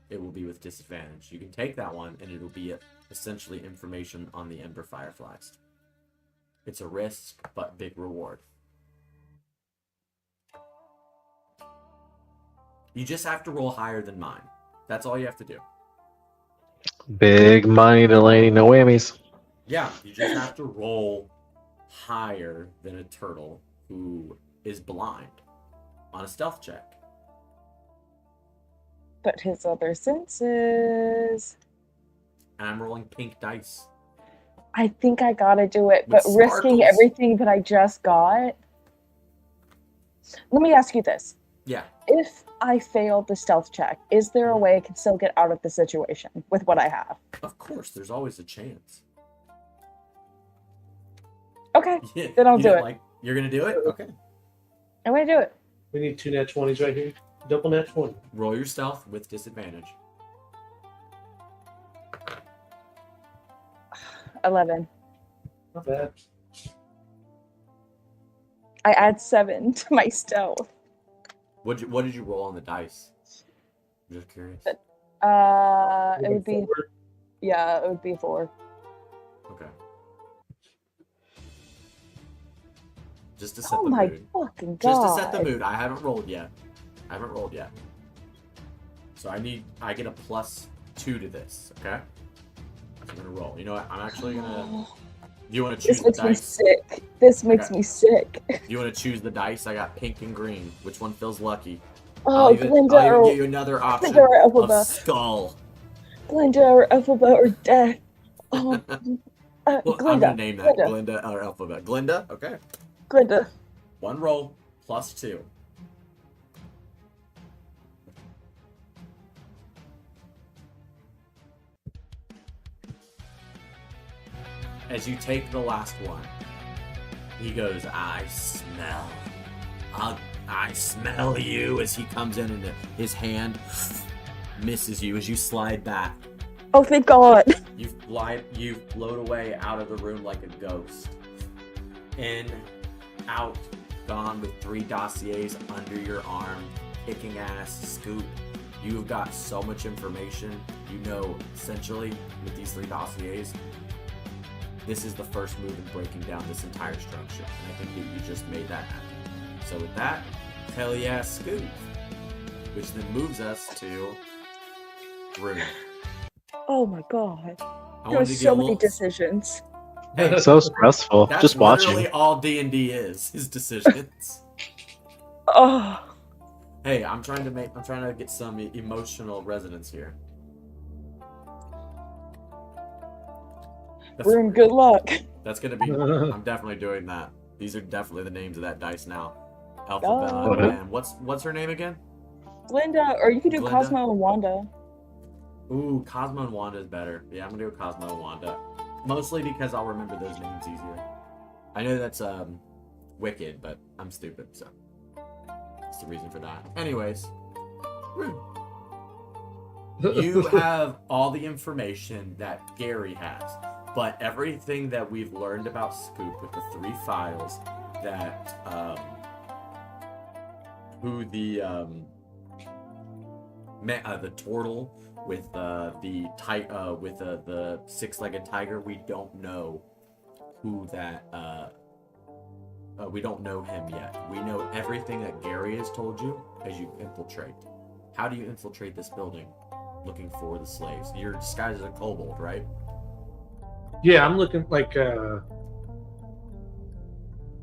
It will be with disadvantage. You can take that one, and it'll be essentially information on the Ember Fireflies. It's a risk, but big reward. You just have to roll higher than mine. That's all you have to do. Big money, Delaney, no whammies. Yeah, you just have to roll higher than a turtle who is blind on a stealth check. But his other senses. And I'm rolling pink dice. I think I gotta do it, With but risking sparkles. everything that I just got. Let me ask you this. Yeah. If I failed the stealth check, is there a way I can still get out of the situation with what I have? Of course, there's always a chance. Okay, Yeah, Then I'll you do don't it. Like, you're gonna do it? Okay. I'm gonna do it. We need 2 nat 20s right here. Double nat 20. Roll your stealth with disadvantage. 11. Not bad. I add 7 to my stealth. What did you roll on the dice? I'm just curious. It would be, Forward. yeah, it would be 4. Okay. Just to set Oh the my mood. fucking god. Just to set the mood. I haven't rolled yet. So I get a +2 to this, okay? So gonna roll. You know what? I'm actually gonna. Do you want to This choose the makes me dice? sick. This makes Okay. me sick. Do you want to choose the dice? I got pink and green. Which one feels lucky? Oh, I'll Glinda even or give you another option Glinda or of Elphaba. skull. Glinda or Elphaba or death. Well, I'm Glinda. gonna name that Glinda. Glinda or Alphabet. Glinda. Okay. Glinda. One roll plus 2. As you take the last one, he goes, I smell you, as he comes in and his hand misses you as you slide back. Oh, thank God. You float away out of the room like a ghost. In, out, gone with 3 dossiers under your arm, kicking ass, Scoop. You've got so much information. You know, essentially, with these 3 dossiers, this is the first move in breaking down this entire structure. And I think that you just made that happen. So with that, hell yeah, Scoop. Which then moves us to Rune. Oh my God. I There wanted were to get so a many little... decisions. Hey, So stressful. that's Just literally watching. all D&D is decisions. Oh, Hey, I'm trying to get some emotional resonance here. Rune, good luck. That's gonna be. I'm definitely doing that. These are definitely the names of that dice now. Alphabet. Oh. And what's her name again? Glinda, or you could do Glinda? Cosmo and Wanda. Ooh, Cosmo and Wanda is better. Yeah, I'm gonna do Cosmo and Wanda. Mostly because I'll remember those names easier. I know that's wicked, but I'm stupid, so that's the reason for that. Anyways, you have all the information that Gary has, but everything that we've learned about Scoop with the 3 files that who the turtle with the 6-legged tiger, we don't know who that we don't know him yet. We know everything that Gary has told you as you infiltrate. How do you infiltrate this building looking for the slaves? You're disguised as a kobold, right? Yeah, I'm looking like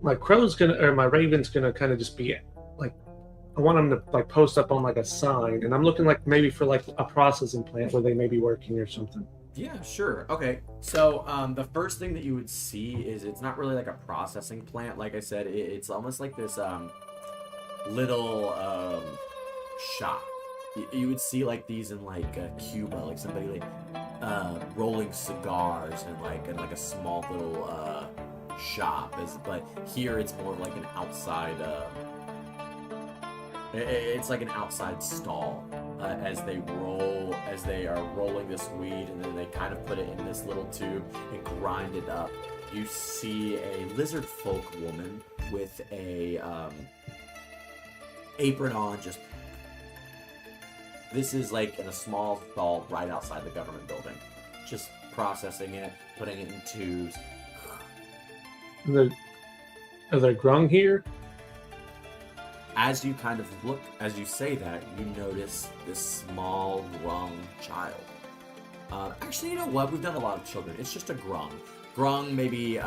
my crow's gonna or my raven's gonna kind of just be like, I want them to like post up on like a sign, and I'm looking like maybe for like a processing plant where they may be working or something. Yeah, sure. Okay. So the first thing that you would see is it's not really like a processing plant. Like I said, it's almost like this little shop. You would see like these in like Cuba, like somebody like rolling cigars and like a small little shop. But here it's more of like an outside. It's like an outside stall as they are rolling this weed, and then they kind of put it in this little tube and grind it up. You see a lizard folk woman with a apron on. This is like in a small stall right outside the government building, just processing it, putting it in tubes. Are there grung here? As you kind of look, as you say that, you notice this small grung child. Actually, you know what? We've done a lot of children. It's just a grung. Grung, maybe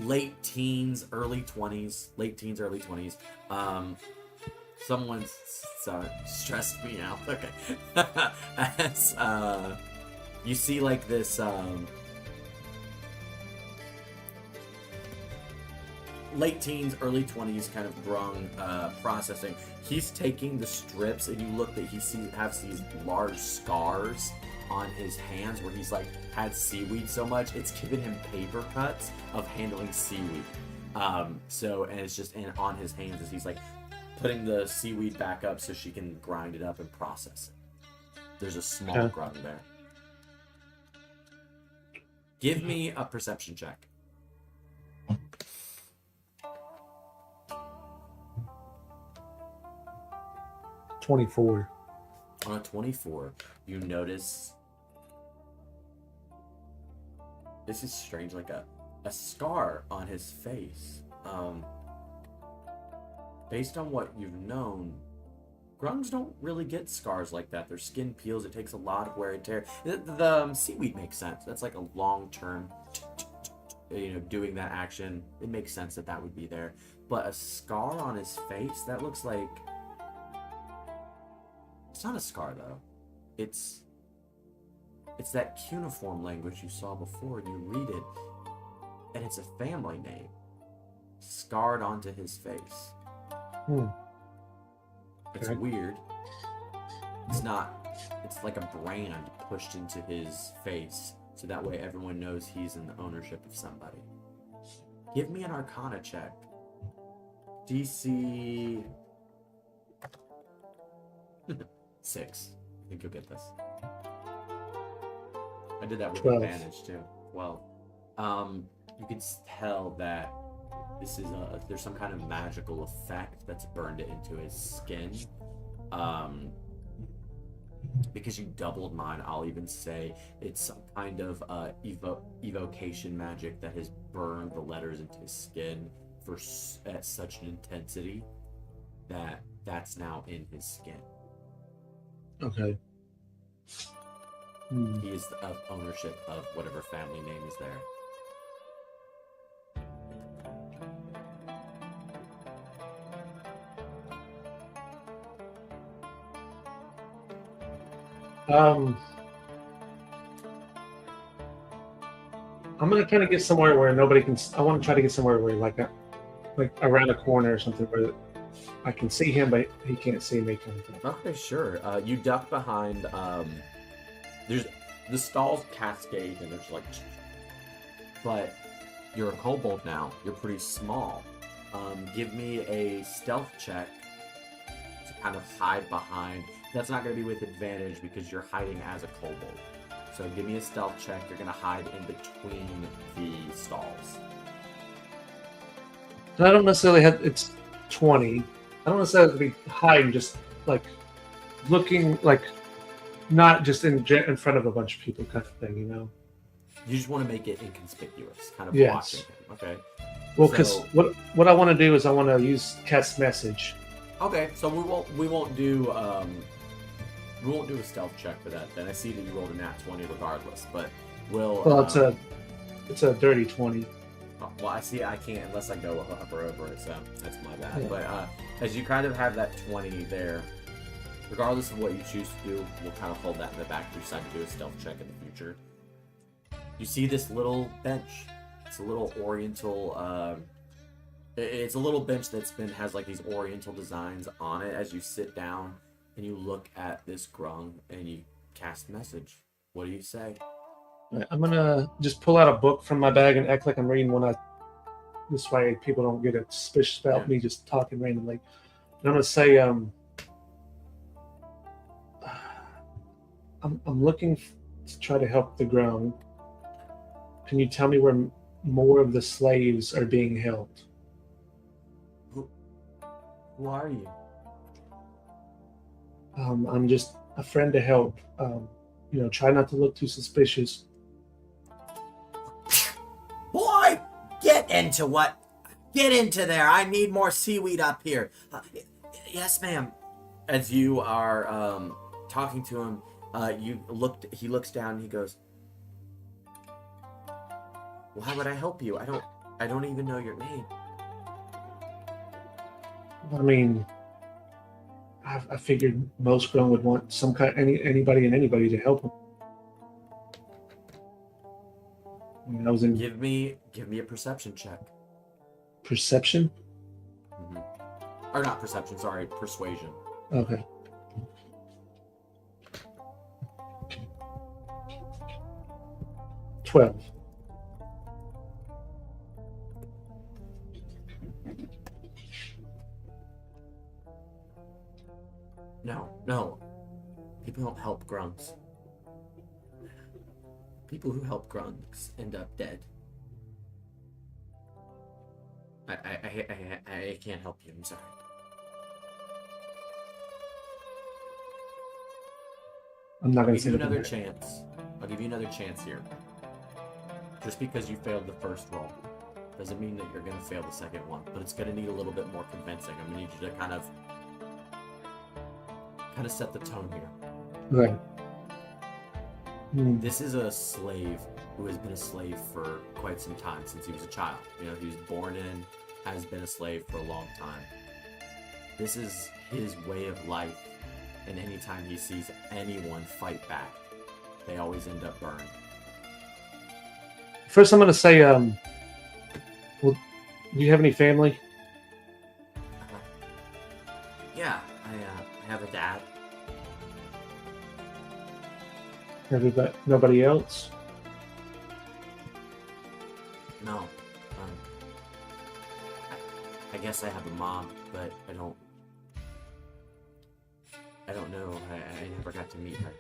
late teens, early 20s. Late teens, early 20s. Someone's stressed me out. Okay. As you see, like this. Late teens, early 20s kind of grung processing. He's taking the strips, and you look that has these large scars on his hands where he's like had seaweed so much it's given him paper cuts of handling seaweed. And it's just on his hands as he's like putting the seaweed back up so she can grind it up and process it. There's a small grung there. Give me a perception check. 24. On a 24, you notice this is strange, like a scar on his face. Based on what you've known, Grungs don't really get scars like that. Their skin peels. It takes a lot of wear and tear. The seaweed makes sense. That's like a long-term, doing that action. It makes sense that would be there. But a scar on his face, that looks like... It's not a scar, though. It's that cuneiform language you saw before, and you read it, and it's a family name scarred onto his face. It's Okay. weird. It's like a brand pushed into his face, so that way everyone knows he's in the ownership of somebody. Give me an Arcana check. DC 6. I think you'll get this. I did that with 12. advantage too. Well, you can tell that this is there's some kind of magical effect that's burned it into his skin. Because you doubled mine, I'll even say it's some kind of evocation magic that has burned the letters into his skin at such an intensity that's now in his skin. Okay. He is of ownership of whatever family name is there. I'm gonna try to get somewhere where nobody can. I want to try to get somewhere where like around a corner or something where I can see him, but he can't see me, kind of thing. Okay, sure. You duck behind. There's the stalls cascade, and there's like, but you're a kobold now. You're pretty small. Give me a stealth check to kind of hide behind. That's not going to be with advantage because you're hiding as a kobold. So give me a stealth check. You're going to hide in between the stalls. I don't necessarily have. It's 20. I don't necessarily have to be hiding, just like looking, like not just in front of a bunch of people, kind of thing, you know. You just want to make it inconspicuous, kind of Yes. watching him. Okay. Well, because So- what I want to do is I want to use cast message. Okay, so we won't do a stealth check for that. Then I see that you rolled a nat 20 regardless, but we'll. Well, it's a dirty 20. Well, I see. I can't unless I go hover over it, so that's my bad. Yeah. But as you kind of have that 20 there, regardless of what you choose to do, we'll kind of hold that in the back if you decide to do a stealth check in the future. You see this little bench. It's a little oriental. It's a little bench has like these oriental designs on it. As you sit down and you look at this grung and you cast message, what do you say? Right, I'm gonna just pull out a book from my bag and act like I'm reading one. This way people don't get suspicious about me just talking randomly. And I'm gonna say, I'm looking to try to help the grung. Can you tell me where more of the slaves are being held? Who are you? I'm just a friend to help. Try not to look too suspicious. Boy, get into there. I need more seaweed up here. Yes, ma'am. As you are talking to him, he looks down and he goes, why would I help you? I don't even know your name. I mean, I figured most grung would want some kind, anybody to help them. I mean, I was in Give me a perception check. perception. Or not perception, sorry, persuasion. Okay. $12. No. People don't help grunts. People who help grunts end up dead. I can't help you, I'm sorry. I'm not I'll going give to you say another anything. chance. I'll give you another chance here. Just because you failed the first roll doesn't mean that you're going to fail the second one, but it's going to need a little bit more convincing. I'm going to need you to kind of kind of set the tone here. Right. Hmm. This is a slave who has been a slave for quite some time since he was a child. You know, he was born in, has been a slave for a long time. This is his way of life, and anytime he sees anyone fight back, they always end up burned. First, I'm gonna say, well, do you have any family? Yeah, I have a dad. Everybody, nobody else? No. I guess I have a mom, but I don't know. I never got to meet her.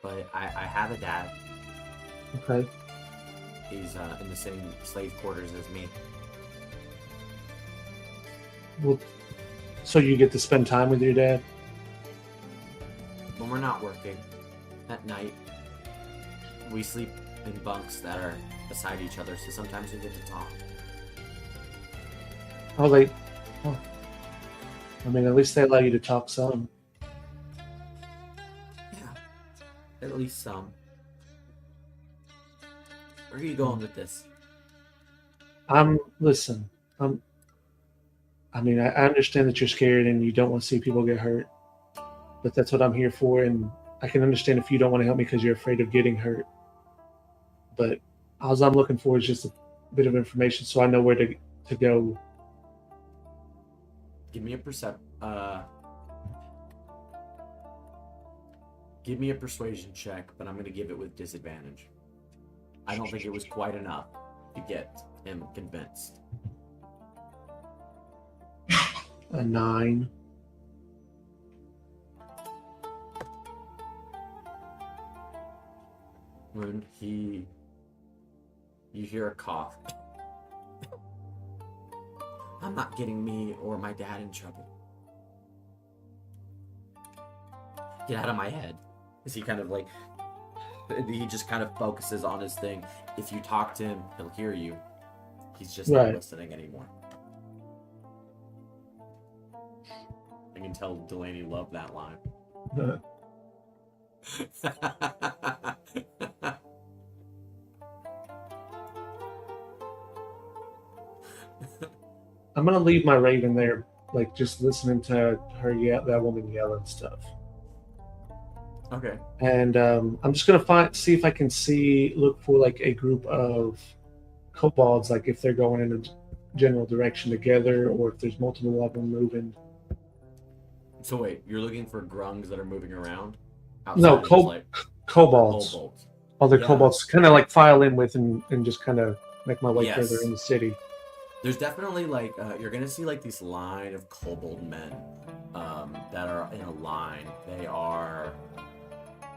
But I have a dad. Okay. He's in the same slave quarters as me. Well, so you get to spend time with your dad? When we're not working, at night, we sleep in bunks that are beside each other, so sometimes we get to talk. Oh, I mean, at least they allow you to talk some. Yeah, at least some. Where are you going with this? Listen, I mean, I understand that you're scared and you don't want to see people get hurt, but that's what I'm here for. And I can understand if you don't want to help me because you're afraid of getting hurt. But all I'm looking for is just a bit of information so I know where to go. Give me a Give me a persuasion check, but I'm going to give it with disadvantage. I don't think it was quite enough to get him convinced. A 9. When you hear a cough. I'm not getting me or my dad in trouble. Get out of my head. Is he kind of like, he just kind of focuses on his thing. If you talk to him, he'll hear you. He's just not listening anymore. I can tell Delaney loved that line. I'm gonna leave my raven there, like just listening to her that woman yell and stuff. Okay. And I'm just gonna see if I can look for like a group of kobolds, like if they're going in a general direction together, or if there's multiple of them moving. So wait, you're looking for grungs that are moving around? No, Outside of kobolds. kobolds. Other Yeah. kobolds, kind of like file in with and just kind of make my way Yes. further in the city. There's definitely like you're gonna see like this line of kobold men that are in a line. They are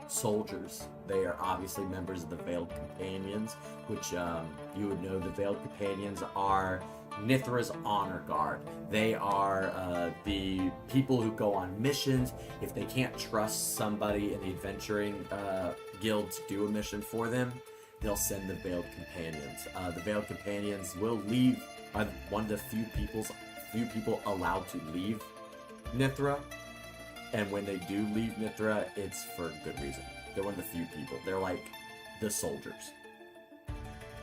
soldiers. They are obviously members of the Veiled Companions, which you would know the Veiled Companions are Nithra's honor guard. They are the people who go on missions. If they can't trust somebody in the adventuring guild to do a mission for them, they'll send the Veiled Companions. The Veiled Companions will leave. Are one of the few people allowed to leave Nithra, and when they do leave Nithra, it's for good reason. They're one of the few people. They're like the soldiers.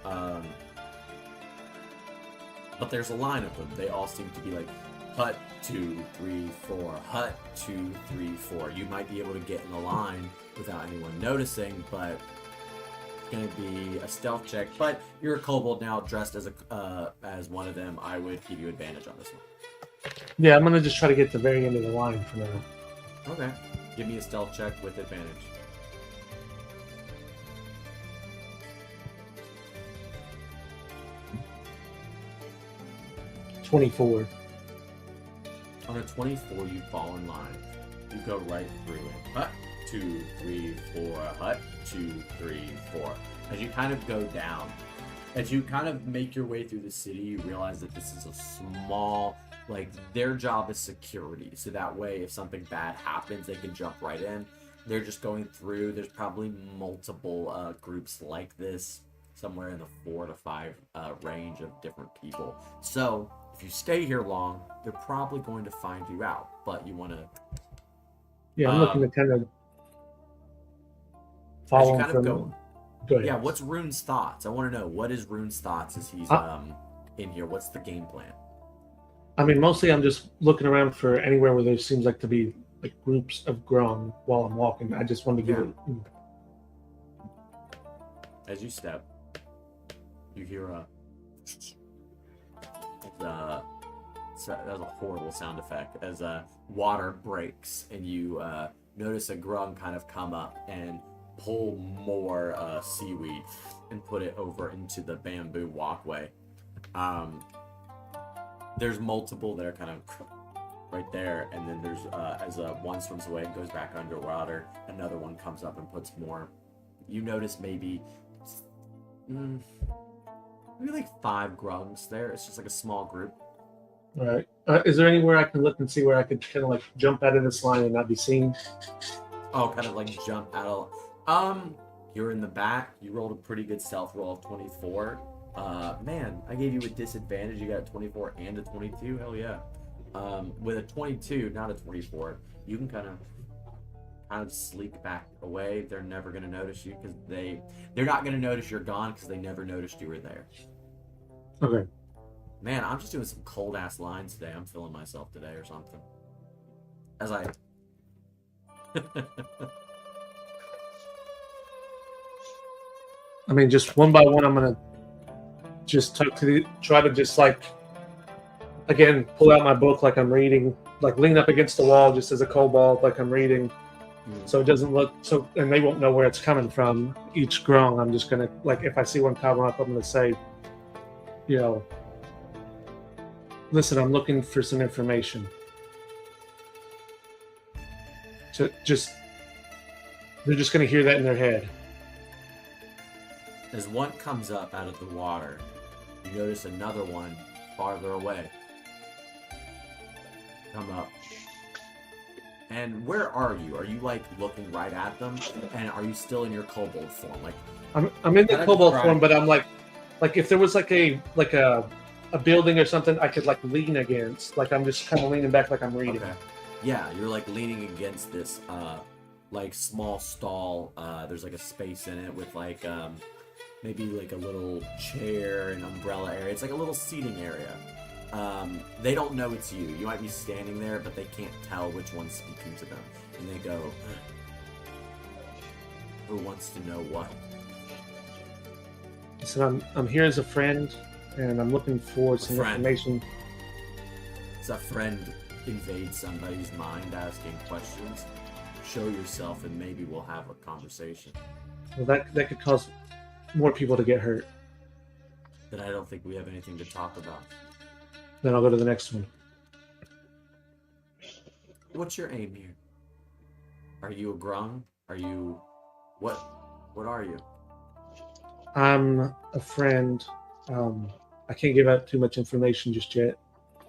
But there's a line of them. They all seem to be like hut 2, 3, 4, hut 2, 3, 4. You might be able to get in the line without anyone noticing, but going to be a stealth check. But you're a kobold now, dressed as one of them. I would give you advantage on this one. Yeah, I'm gonna just try to get to the very end of the line for now. Okay. Give me a stealth check with advantage. $24. On a 24, you fall in line. You go right through it. Hut 2, 3, 4. Hut 2, 3, 4. As you kind of go down, as you kind of make your way through the city, you realize that this is a small, like, their job is security. So that way, if something bad happens, they can jump right in. They're just going through. There's probably multiple groups like this, somewhere in the 4 to 5 range of different people. So if you stay here long, they're probably going to find you out. But you want to Yeah, I'm looking to kind of As follow you him kind of from. go, Go ahead. yeah. What's Rune's thoughts? I want to know what is Rune's thoughts as he's Uh, in here. What's the game plan? I mean, mostly I'm just looking around for anywhere where there seems like to be like groups of Grung while I'm walking. I just wanted to give it. As you step, you hear a. That was a horrible sound effect as water breaks and you notice a grung kind of come up and pull more seaweed and put it over into the bamboo walkway. There's multiple that are kind of right there, and then there's as one swims away and goes back underwater, another one comes up and puts more. You notice maybe like 5 grungs there. It's just like a small group. All right. Is there anywhere I can look and see where I could kind of like jump out of this line and not be seen? Oh, kind of like jump out of. You're in the back. You rolled a pretty good stealth roll of 24. Man, I gave you a disadvantage. You got a 24 and a 22. Hell yeah. With a 22, not a 24, you can kind of sleek back away. They're never gonna notice you because they're not gonna notice you're gone because they never noticed you were there. Okay. Man, I'm just doing some cold ass lines today. I'm feeling myself today or something. As I. I mean, just one by one, I'm gonna just try to just like, again, pull out my book like I'm reading, like lean up against the wall just as a kobold, like I'm reading, so it doesn't look so, and they won't know where it's coming from. Each grung, I'm just gonna like, if I see one coming up, I'm gonna say, you know, listen, I'm looking for some information. So they're just gonna hear that in their head. As one comes up out of the water, you notice another one farther away come up. And where are you? Are you like looking right at them? And are you still in your kobold form? Like I'm in the Kinda kobold describe- form, but I'm like if there was like a building or something I could like lean against, like I'm just kind of leaning back like I'm reading. okay. Yeah, you're like leaning against this like small stall. There's like a space in it with like maybe like a little chair and umbrella area. It's like a little seating area. They don't know it's you. You might be standing there, but they can't tell which one's speaking to them. And they go, who wants to know what? So I'm here as a friend, and I'm looking for some friend. information. As a friend invades somebody's mind asking questions, show yourself and maybe we'll have a conversation. Well, that could cause more people to get hurt. Then I don't think we have anything to talk about. Then I'll go to the next one. What's your aim here? Are you a grung? Are you what are you? I'm a friend. I can't give out too much information just yet,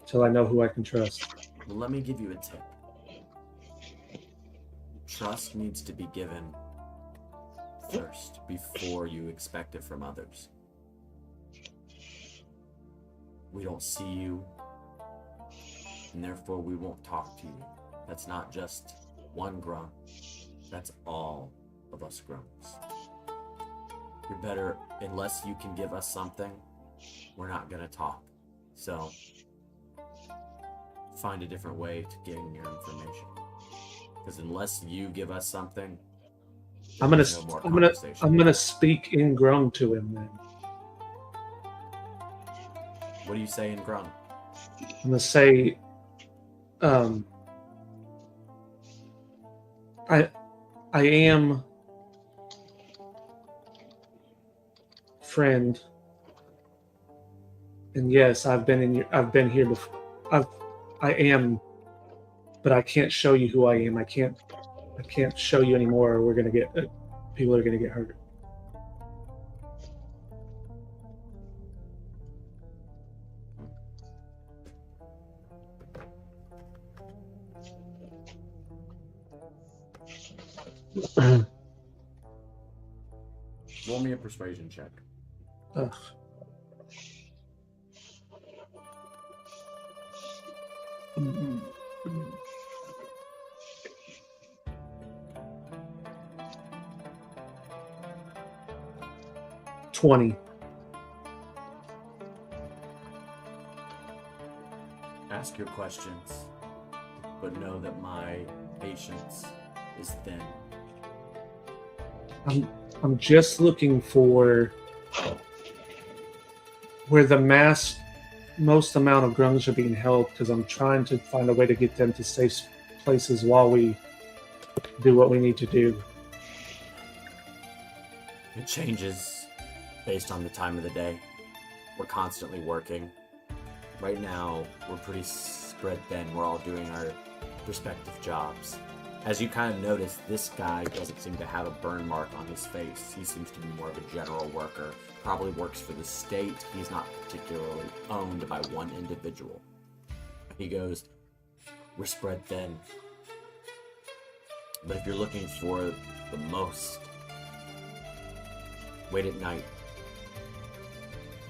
till I know who I can trust. Well, let me give you a tip. Trust needs to be given first before you expect it from others. We don't see you, and therefore we won't talk to you. That's not just one grung. That's all of us grunts. You're better, unless you can give us something, we're not gonna talk. So, find a different way to gain your information. Because unless you give us something, I'm gonna there's no more I'm gonna conversation. I'm gonna speak in grung to him then. What do you say in grung? I'm gonna say, I am friend, and yes, I've been here before. I am, but I can't show you who I am. I can't show you anymore, or we're gonna get people are gonna get hurt. Roll me a persuasion check. Ugh. 20. Ask your questions, but know that my patience is thin. I'm just looking for where the most amount of grungs are being held, because I'm trying to find a way to get them to safe places while we do what we need to do. It changes based on the time of the day. We're constantly working. Right now, we're pretty spread thin. We're all doing our respective jobs. As you kind of notice, this guy doesn't seem to have a burn mark on his face. He seems to be more of a general worker. Probably works for the state. He's not particularly owned by one individual. He goes, we're spread thin. But if you're looking for the most, wait at night.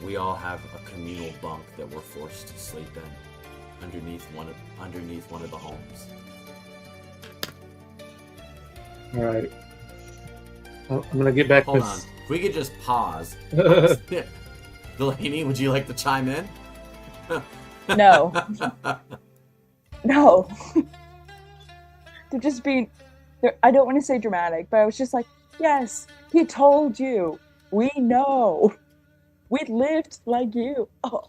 We all have a communal bunk that we're forced to sleep in underneath one of the homes. All right. I'm gonna get back Hold with. on. If we could just pause. Delaney, would you like to chime in? No. No. They're just being. I don't want to say dramatic, but I was just like, yes, he told you. We know. We lived like you. Oh.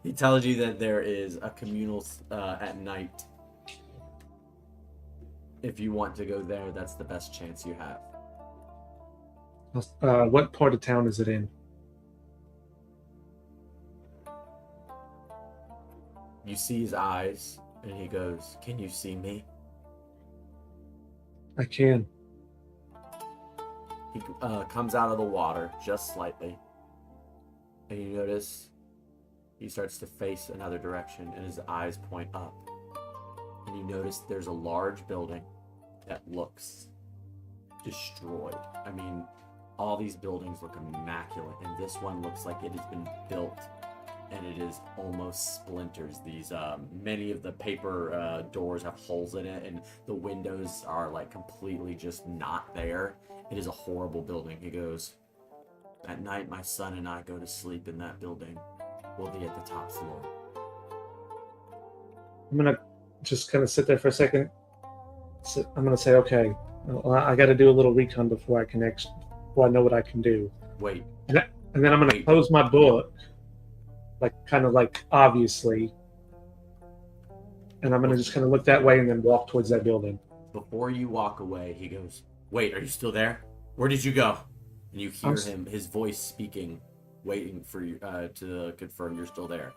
He tells you that there is a communal at night. If you want to go there, that's the best chance you have. What part of town is it in? You see his eyes, and he goes, "Can you see me?" I can. He comes out of the water just slightly, and you notice he starts to face another direction, and his eyes point up. And you notice there's a large building that looks destroyed. I mean, all these buildings look immaculate, and this one looks like it has been built, and it is almost splinters. These many of the paper doors have holes in it, and the windows are like completely just not there. It is a horrible building. He goes, "At night, my son and I go to sleep in that building. We'll be at the top floor." I'm gonna just kind of sit there for a second. So I'm gonna say, okay, well, I got to do a little recon before I know what I can do. Wait. And then I'm gonna Wait. close my book, kind of obviously, and I'm gonna just kind of look that way and then walk towards that building. Before you walk away, he goes, "Wait, are you still there? Where did you go?" And you hear him, his voice speaking, waiting for you to confirm you're still there.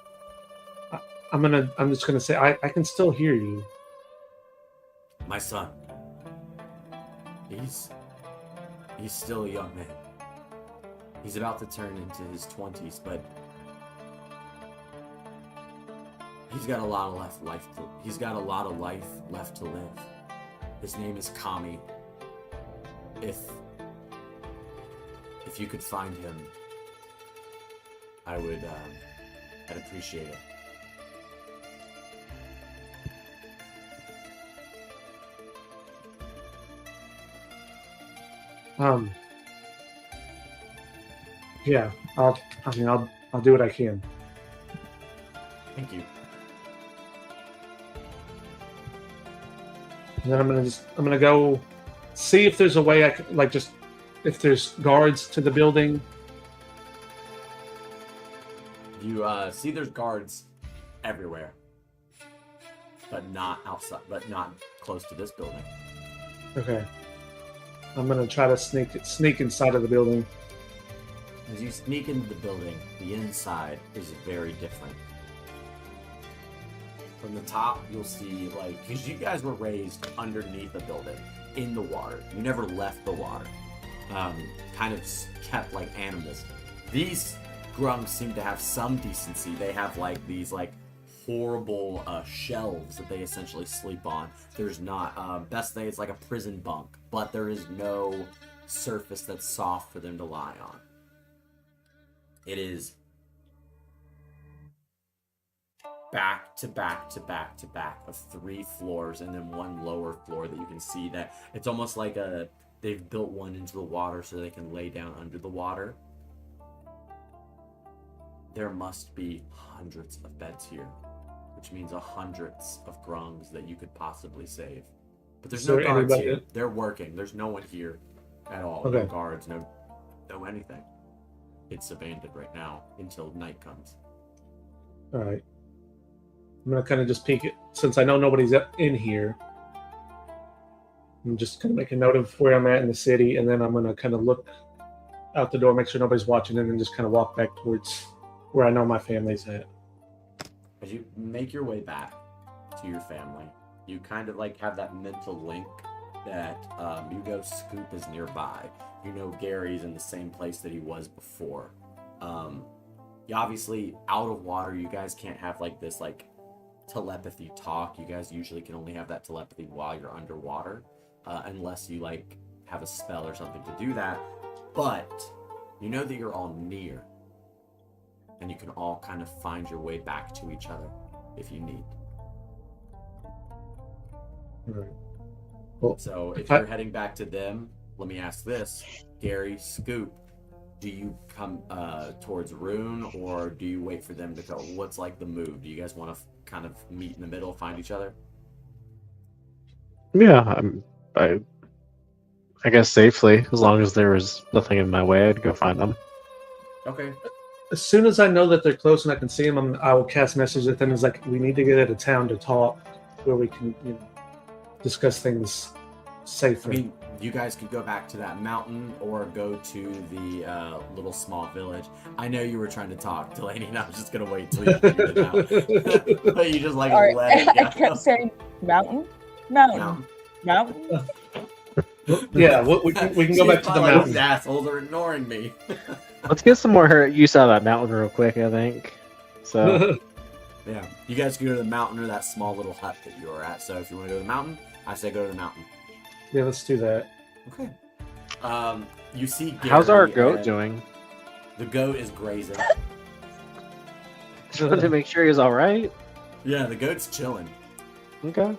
I'm just gonna say I can still hear you. My son. He's still a young man. He's about to turn into his 20s, but he's got a lot of life left to live. His name is Kami. If you could find him, I'd appreciate it. Yeah, I'll do what I can. Thank you. And then I'm gonna go see if there's a way I can, if there's guards to the building. You see there's guards everywhere, but not outside, but not close to this building. Okay. I'm gonna try to sneak inside of the building. As you sneak into the building, the inside is very different. From the top, you'll see, because you guys were raised underneath a building, in the water. You never left the water. Kind of kept like animals. These grungs seem to have some decency. They have these horrible shelves that they essentially sleep on. There's not, best thing is like a prison bunk, but there is no surface that's soft for them to lie on. back to back to back to back of 3 floors and then one lower floor that you can see that it's almost like they've built one into the water so they can lay down under the water. There must be hundreds of beds here, which means hundreds of grungs that you could possibly save. But there's no guards here. They're working. There's no one here at all. Okay. No guards, no anything. It's abandoned right now until night comes. All right. I'm gonna kind of just peek it since I know nobody's in here. I'm just gonna make a note of where I'm at in the city, and then I'm gonna kind of look out the door, make sure nobody's watching, and then just kind of walk back towards where I know my family's at. As you make your way back to your family, you kind of like have that mental link that you know Scoop is nearby. You know Gary's in the same place that he was before. You obviously out of water, you guys can't have like this like telepathy talk. You guys usually can only have that telepathy while you're underwater, unless you like have a spell or something to do that. But you know that you're all near, and you can all kind of find your way back to each other if you need. All right. Well, So if you're heading back to them, let me ask this: Gary, Scoop, do you come towards Rune, or do you wait for them to go? What's like the move? Do you guys want to kind of meet in the middle, find each other? Yeah, I guess safely, as long as there was nothing in my way, I'd go find them. Okay. as soon as I know that they're close and I can see them, I will cast message at them as like, we need to get out of town to talk, where we can, discuss things I safely. mean, you guys could go back to that mountain or go to the little small village. I know you were trying to talk, Delaney, and I was just gonna wait till you figured it out. But you just like All right, let it go. I kept saying mountain, mountain, Mountain. mountain. Yeah, we can go back to the Like, mountain. these assholes are ignoring me. Let's get some more use out of that mountain real quick, I think. So, Yeah, you guys can go to the mountain or that small little hut that you were at. So if you want to go to the mountain, I say go to the mountain. Yeah, let's do that. Okay. You see Gary how's our goat and doing? The goat is grazing. Just wanted to make sure he's all right. Yeah, the goat's chilling. Okay.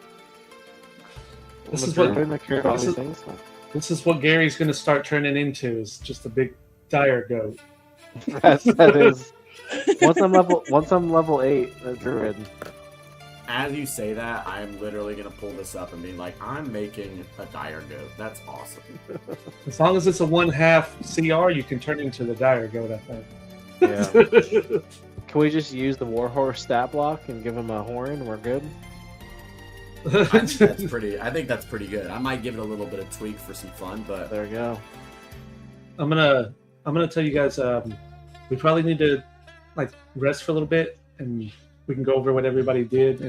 This Well, is what- good, I care about this these is- things. This is what Gary's going to start turning into, is just a big dire goat. that is. Once I'm level 8, a druid. As you say that, I'm literally gonna pull this up and be like, I'm making a dire goat. That's awesome. As long as it's a 1/2 CR, you can turn into the dire goat, I think. Yeah. Can we just use the warhorse stat block and give him a horn? We're good. I think that's pretty good. I might give it a little bit of tweak for some fun, but There we go. I'm gonna tell you guys, we probably need to rest for a little bit, and we can go over what everybody did.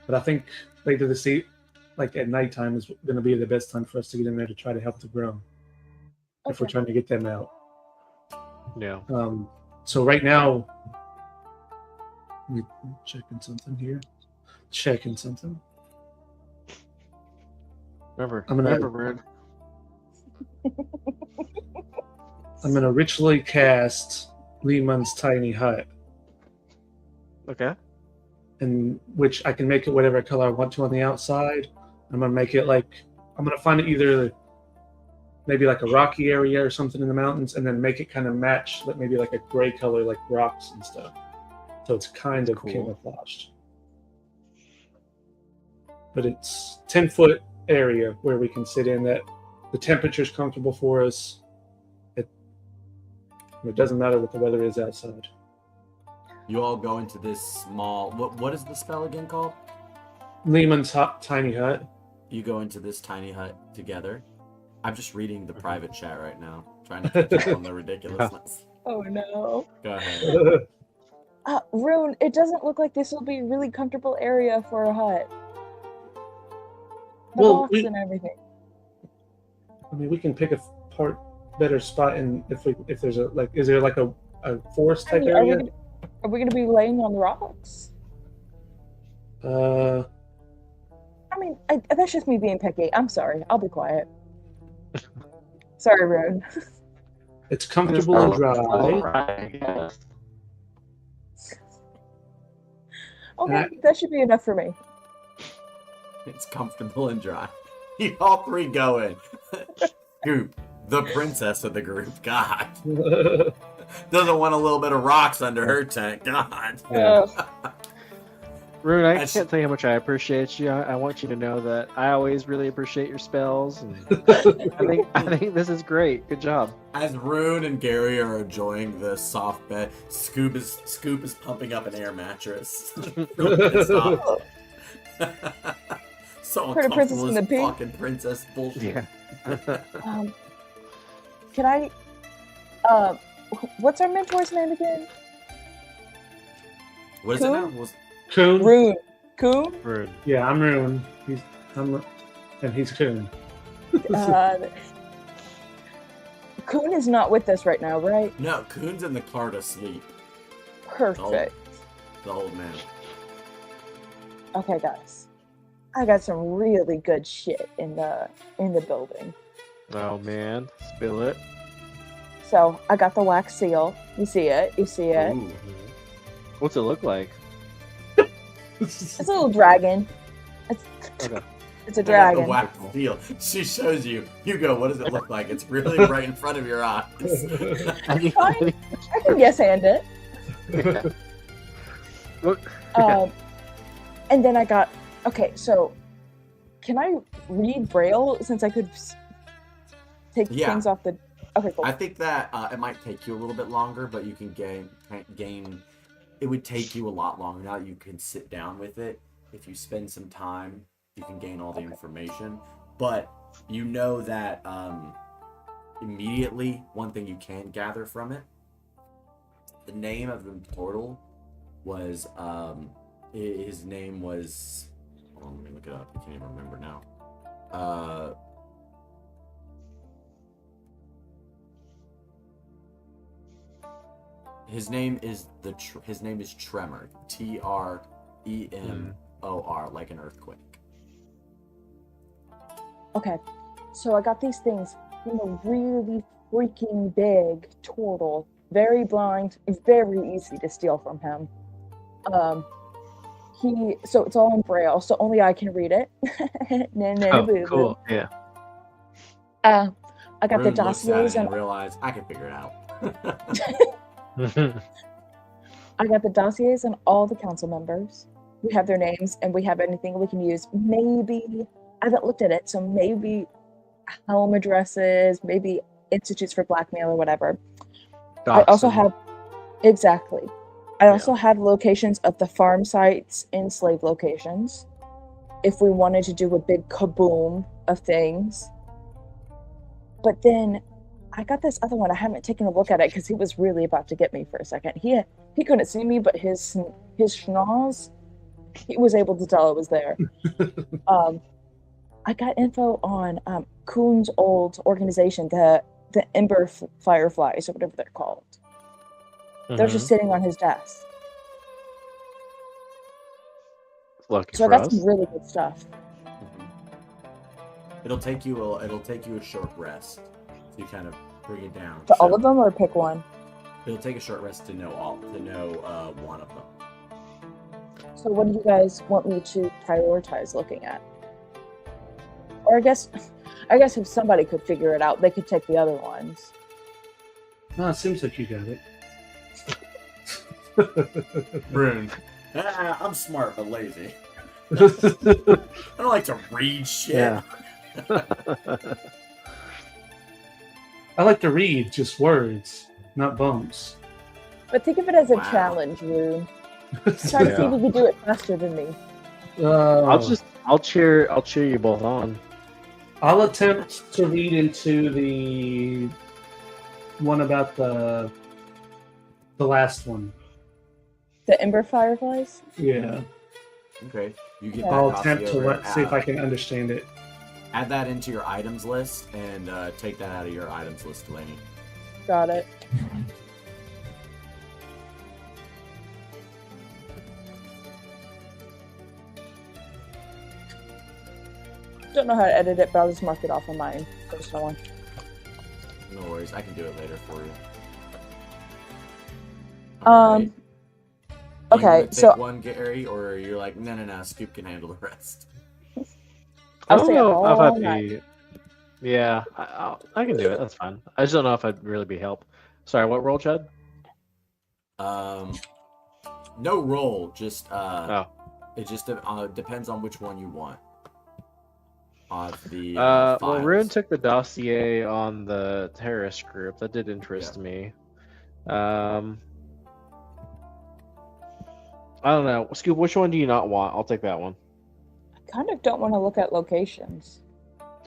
But I think later this at nighttime is going to be the best time for us to get in there to try to help the groom if we're Okay. trying to get them out. Yeah. So right now, let me checking something here. Checking something. Remember, I'm gonna- Rude. I'm gonna ritually cast Lehman's tiny hut, Okay. and which I can make it whatever color I want to on the outside. I'm gonna make it I'm gonna find it either maybe like a rocky area or something in the mountains, and then make it kind of match maybe like a gray color, like rocks and stuff. So it's kind of Cool. camouflaged. But it's 10-foot area where we can sit in, that the temperature's comfortable for us. It doesn't matter what the weather is outside. you all go into this small. What is the spell again called? Lehman's tiny hut. You go into this tiny hut together. I'm just reading the private chat right now, trying to catch up on the ridiculousness. Oh no. Go ahead. Rune, it doesn't look like this will be a really comfortable area for a hut. The Well, box and everything. I mean, we can pick a better spot, and if there's is there like a forest I type mean, area? are we gonna be laying on rocks? Uh, I mean, that's just me being picky. I'm sorry. I'll be quiet. Sorry, Rune. it's comfortable and All dry. right, yes. Okay, that should be enough for me. It's comfortable and dry. You all three go in. Scoop, the princess of the group. God. Doesn't want a little bit of rocks under her tent. God. Yeah. Rune, I That's- can't tell you how much I appreciate you. I want you to know that I always really appreciate your spells. And I think this is great. Good job. As Rune and Gary are enjoying the soft bed, Scoop is pumping up an air mattress. Real pissed off. So Pretty Princess uncomfortable and this the Pea? fucking princess bullshit. Yeah. Can I? What's our mentor's name again? What is it Coon? now? Coon. Rune. Coon. Rune. Yeah, I'm Rune. And he's Coon. Coon is not with us right now, right? No, Coon's in the car to sleep. Perfect. The old man. Okay, guys. I got some really good shit in the building. Oh man, spill it. So I got the wax seal. You see it? You see it? Ooh. What's it look like? It's a little dragon. It's, Okay. it's a I got the dragon. wax seal. She shows you. You go, what does it look like? It's really right in front of your eyes. Fine. I can guess hand it. Look. And then I got. Okay, so can I read Braille since I could take Yeah. things off the? Okay, cool. I think that it might take you a little bit longer, but you can gain. It would take you a lot longer now that you can sit down with it. If you spend some time, you can gain all the information. But you know that immediately, one thing you can gather from it, the name of the portal was his name was. Hold on, let me look it up. I can't even remember now. His name is Tremor. Tremor, like an earthquake. Okay, so I got these things from a really freaking big turtle. Very blind, very easy to steal from him. So it's all in Braille, so only I can read it. Oh, cool. Yeah. I got the Rune looks at dossiers it and and realized I can figure it out. I got the dossiers and all the council members. We have their names and we have anything we can use. Maybe I haven't looked at it, so maybe home addresses, maybe institutes for blackmail or whatever. I also have exactly. I also have locations of the farm sites and slave locations. If we wanted to do a big kaboom of things. But then I got this other one. I haven't taken a look at it because he was really about to get me for a second. He couldn't see me, but his schnoz, he was able to tell it was there. I got info on Coon's old organization, the Ember Fireflies or whatever they're called. They're just sitting on his desk. Lucky So I for got us. some really good stuff. It'll take you a short rest. So you kind of bring it down. To all of them, or pick one? It'll take a short rest to know one of them. So what do you guys want me to prioritize looking at? Or I guess if somebody could figure it out, they could take the other ones. No, it seems like you got it. Rune. I'm smart but lazy. I don't like to read shit. Yeah. I like to read just words, not bumps. But think of it as a Wow. challenge, Rune. Try to see if Yeah. you can do it faster than me. I'll cheer you both on. I'll attempt to read into the one about the last one. The Ember Fireflies? Yeah. Okay. You get Yeah. that I'll dossier attempt to over, see if I can understand it. add that into your items list and take that out of your items list, Delaney. Got it. Don't know how to edit it, but I'll just mark it off on my personal one. No worries, I can do it later for you. Um, You wanna Okay, pick so one, Gary, or you're like, no, Scoop can handle the rest. I I'll don't stay up know if all I'd night. be. Yeah, I can do it. That's fine. I just don't know if I'd really be help. Sorry, what role, Chad? No roll, just Oh. it just depends on which one you want. On the Well, files. Rune took the dossier on the terrorist group. That did interest me. I don't know. Scoop, which one do you not want? I'll take that one. I kind of don't want to look at locations.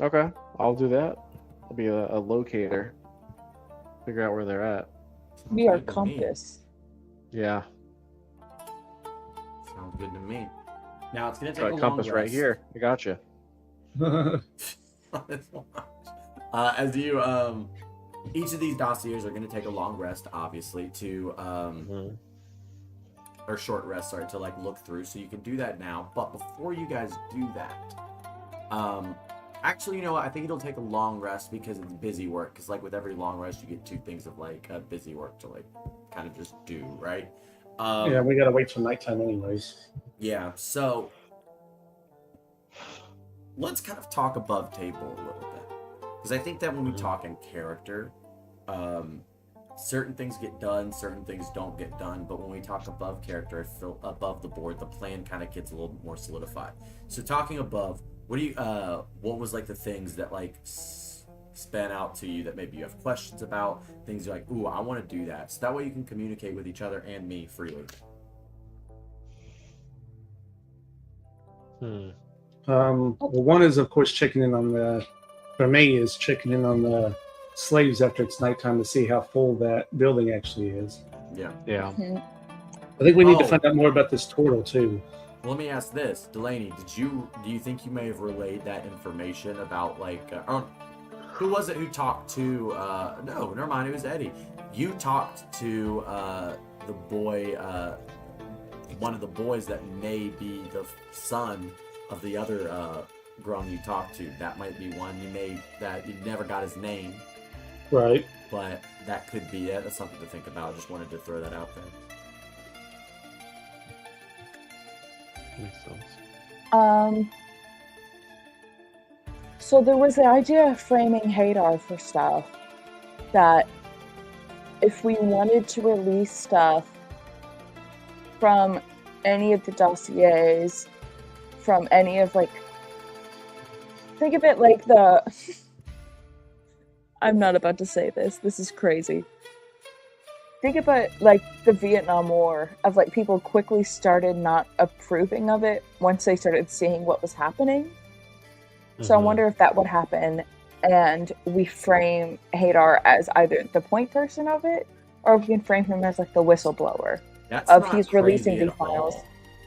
Okay, I'll do that. I'll be a locator. Figure out where they're at. Be our Good to me. compass. Yeah, Sounds good to me. Now it's gonna take got a a compass long right rest. here. I gotcha. As you each of these dossiers are going to take a long rest, obviously, to Mhm. or short rest, sorry, to like look through. So you can do that now. But before you guys do that, actually, you know what? I think it'll take a long rest because it's busy work. Because like with every long rest, you get 2 things of like busy work to like kind of just do, right? Yeah, we gotta wait till nighttime anyways. Yeah, so let's kind of talk above table a little bit. Because I think that when we talk in character, certain things get done, certain things don't get done. But when we talk above character, I feel above the board, the plan kind of gets a little bit more solidified. So talking above, what was like the things that like span out to you that maybe you have questions about, things you're like, ooh, I want to do that. So that way you can communicate with each other and me freely. Well, one is of course checking in on the. For me, is checking in on the slaves after it's nighttime to see how full that building actually is. Yeah. Yeah. Mhm. I think we need to Oh. find out more about this turtle too. Well, let me ask this, Delaney. Do you think you may have relayed that information about like, who was it who talked to? No, never mind. It was Eddie. You talked to the boy, one of the boys that may be the son of the other grown you talked to. That might be one. That you never got his name, Right. but that could be it. That's something to think about. Just wanted to throw that out there. Makes sense. So there was the idea of framing Hadar for stuff that if we wanted to release stuff from any of the dossiers, from any of like, think of it like the, I'm not about to say this, this is crazy. Think about like the Vietnam War of like people quickly started not approving of it once they started seeing what was happening. So I wonder if that would happen and we frame Hadar as either the point person of it or we can frame him as like the whistleblower That's of not he's releasing crazy these at files. all.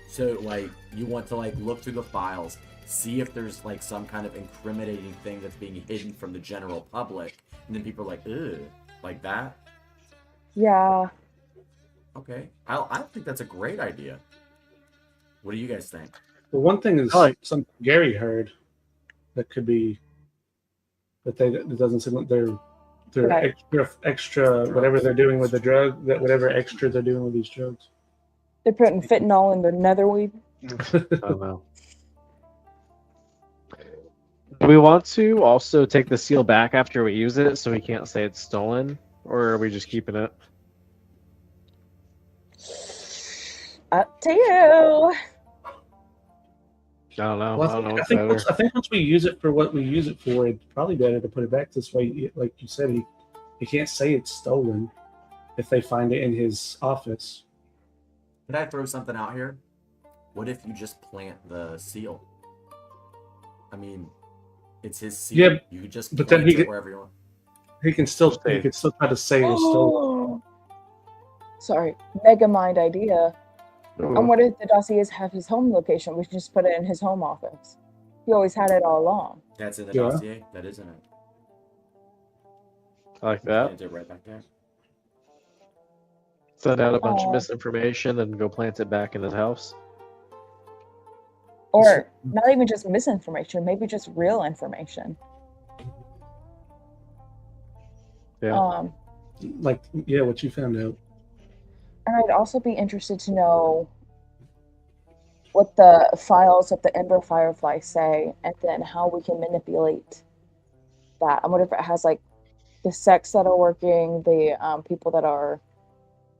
So like you want to like look through the files, see if there's like some kind of incriminating thing that's being hidden from the general public, and then people are like, ugh, like that. Yeah. Okay, I think that's a great idea. What do you guys think? Well, one thing is I like- something Gary heard that could be that it doesn't seem like they're Right. extra whatever they're doing with the drug, that whatever extra they're doing with these drugs. They're putting fentanyl in the netherweed. I don't know. Do we want to also take the seal back after we use it so we can't say it's stolen? Or are we just keeping it? Up to you. I don't know. Well, I don't know I what's think better. once, I think once we use it for what we use it for, it's probably better to put it back this way. Like you said, he can't say it's stolen if they find it in his office. Could I throw something out here? What if you just plant the seal? I mean, it's his seal. Yeah, You could just but plant then he it could- wherever you want. He can still try to say it's stolen. Sorry, mega mind idea. Ooh. And what if the dossiers have his home location? We should just put it in his home office. He always had it all along. That's in the Yeah. dossier. That isn't it. I like that. Plant it right back there. Send out a bunch Oh. of misinformation and go plant it back in his house. Or not even just misinformation, maybe just real information. Yeah. Like, yeah, what you found out. And I'd also be interested to know what the files of the Ember Firefly say, and then how we can manipulate that. I wonder if it has like the sects that are working, the people that are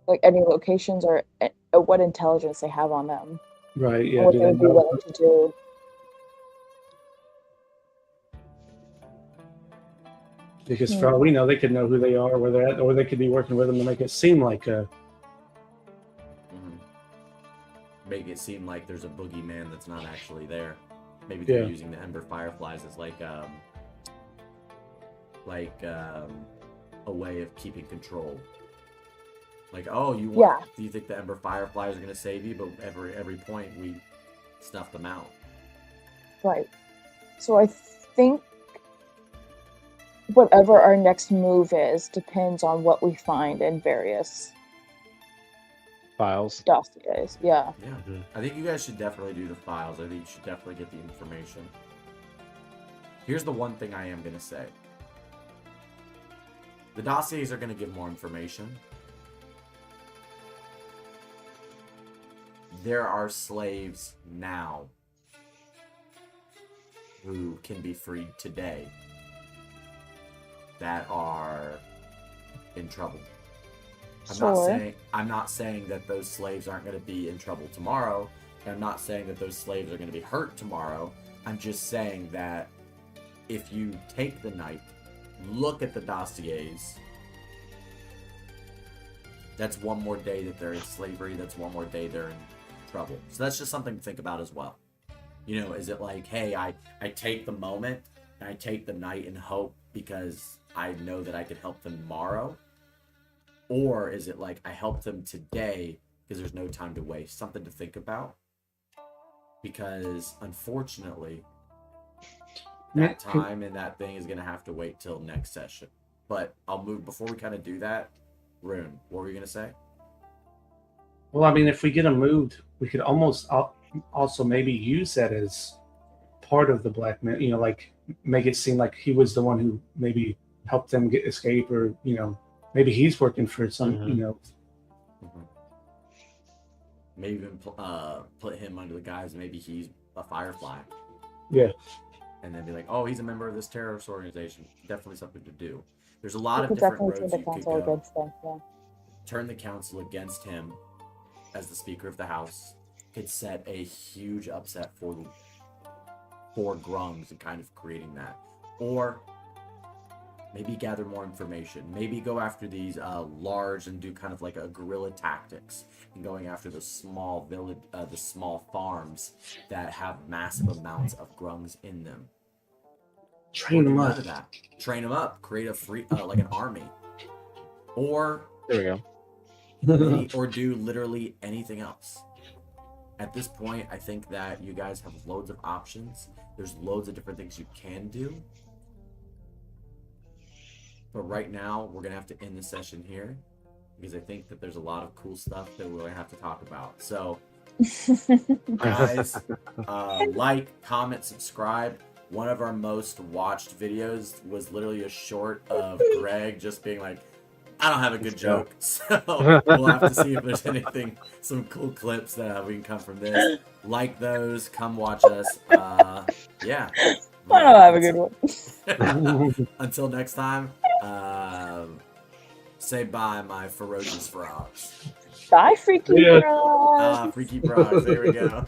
like any locations, or what intelligence they have on them, Right? and Yeah. what Do they they would be know? willing to do. Because for all we know, they could know who they are, where they're at, or they could be working with them to make it seem like a. Mhm. Make it seem like there's a boogeyman that's not actually there. Maybe they're Yeah. using the Ember Fireflies as like a way of keeping control. Like, oh, you want? Yeah. Do you think the Ember Fireflies are gonna save you? But every point we snuff them out. Right. So I think whatever our next move is depends on what we find in various Files. dossiers. Yeah. Yeah, Mhm. I think you guys should definitely do the files. I think you should definitely get the information. Here's the one thing I am gonna say: the dossiers are gonna give more information. There are slaves now who can be freed today that are in trouble. Sure. I'm not saying that those slaves aren't going to be in trouble tomorrow. And I'm not saying that those slaves are going to be hurt tomorrow. I'm just saying that if you take the night, look at the dossiers, that's one more day that they're in slavery. That's one more day they're in trouble. So that's just something to think about as well. You know, is it like, hey, I take the moment and I take the night and hope because I know that I could help them tomorrow? Or is it like I help them today because there's no time to waste? Something to think about. Because unfortunately, that time and that thing is going to have to wait till next session. But I'll move before we kind of do that. Rune, what were you going to say? Well, I mean, if we get him moved, we could almost also maybe use that as part of the blackmail. You know, like make it seem like he was the one who maybe helped them get escape, or maybe he's working for some. Mm-hmm. Maybe even put him under the guise maybe he's a Firefly. Yeah. And then be like, oh, he's a member of this terrorist organization. Definitely something to do. There's a lot We of could different definitely roads turn the you could council go. against them. Yeah. Turn the council against him as the Speaker of the House. Could set a huge upset for Grungs and kind of creating that. Or maybe gather more information. Maybe go after these large and do kind of like a guerrilla tactics and going after the small village, the small farms that have massive amounts of Grungs in them. Train them None up. of that. Train them up. Create a free like an army. Or There we go. or do literally anything else. At this point, I think that you guys have loads of options. There's loads of different things you can do. But right now, we're going to have to end the session here because I think that there's a lot of cool stuff that we're going to have to talk about. So, guys, like, comment, subscribe. One of our most watched videos was literally a short of Greg just being like, I don't have a good joke. So we'll have to see if there's anything, some cool clips that we can come from this. Like those, come watch us. Yeah. I don't have a good one. Until next time, say bye, my ferocious frogs. Bye, freaky Yeah. frogs. Freaky frogs, there we go.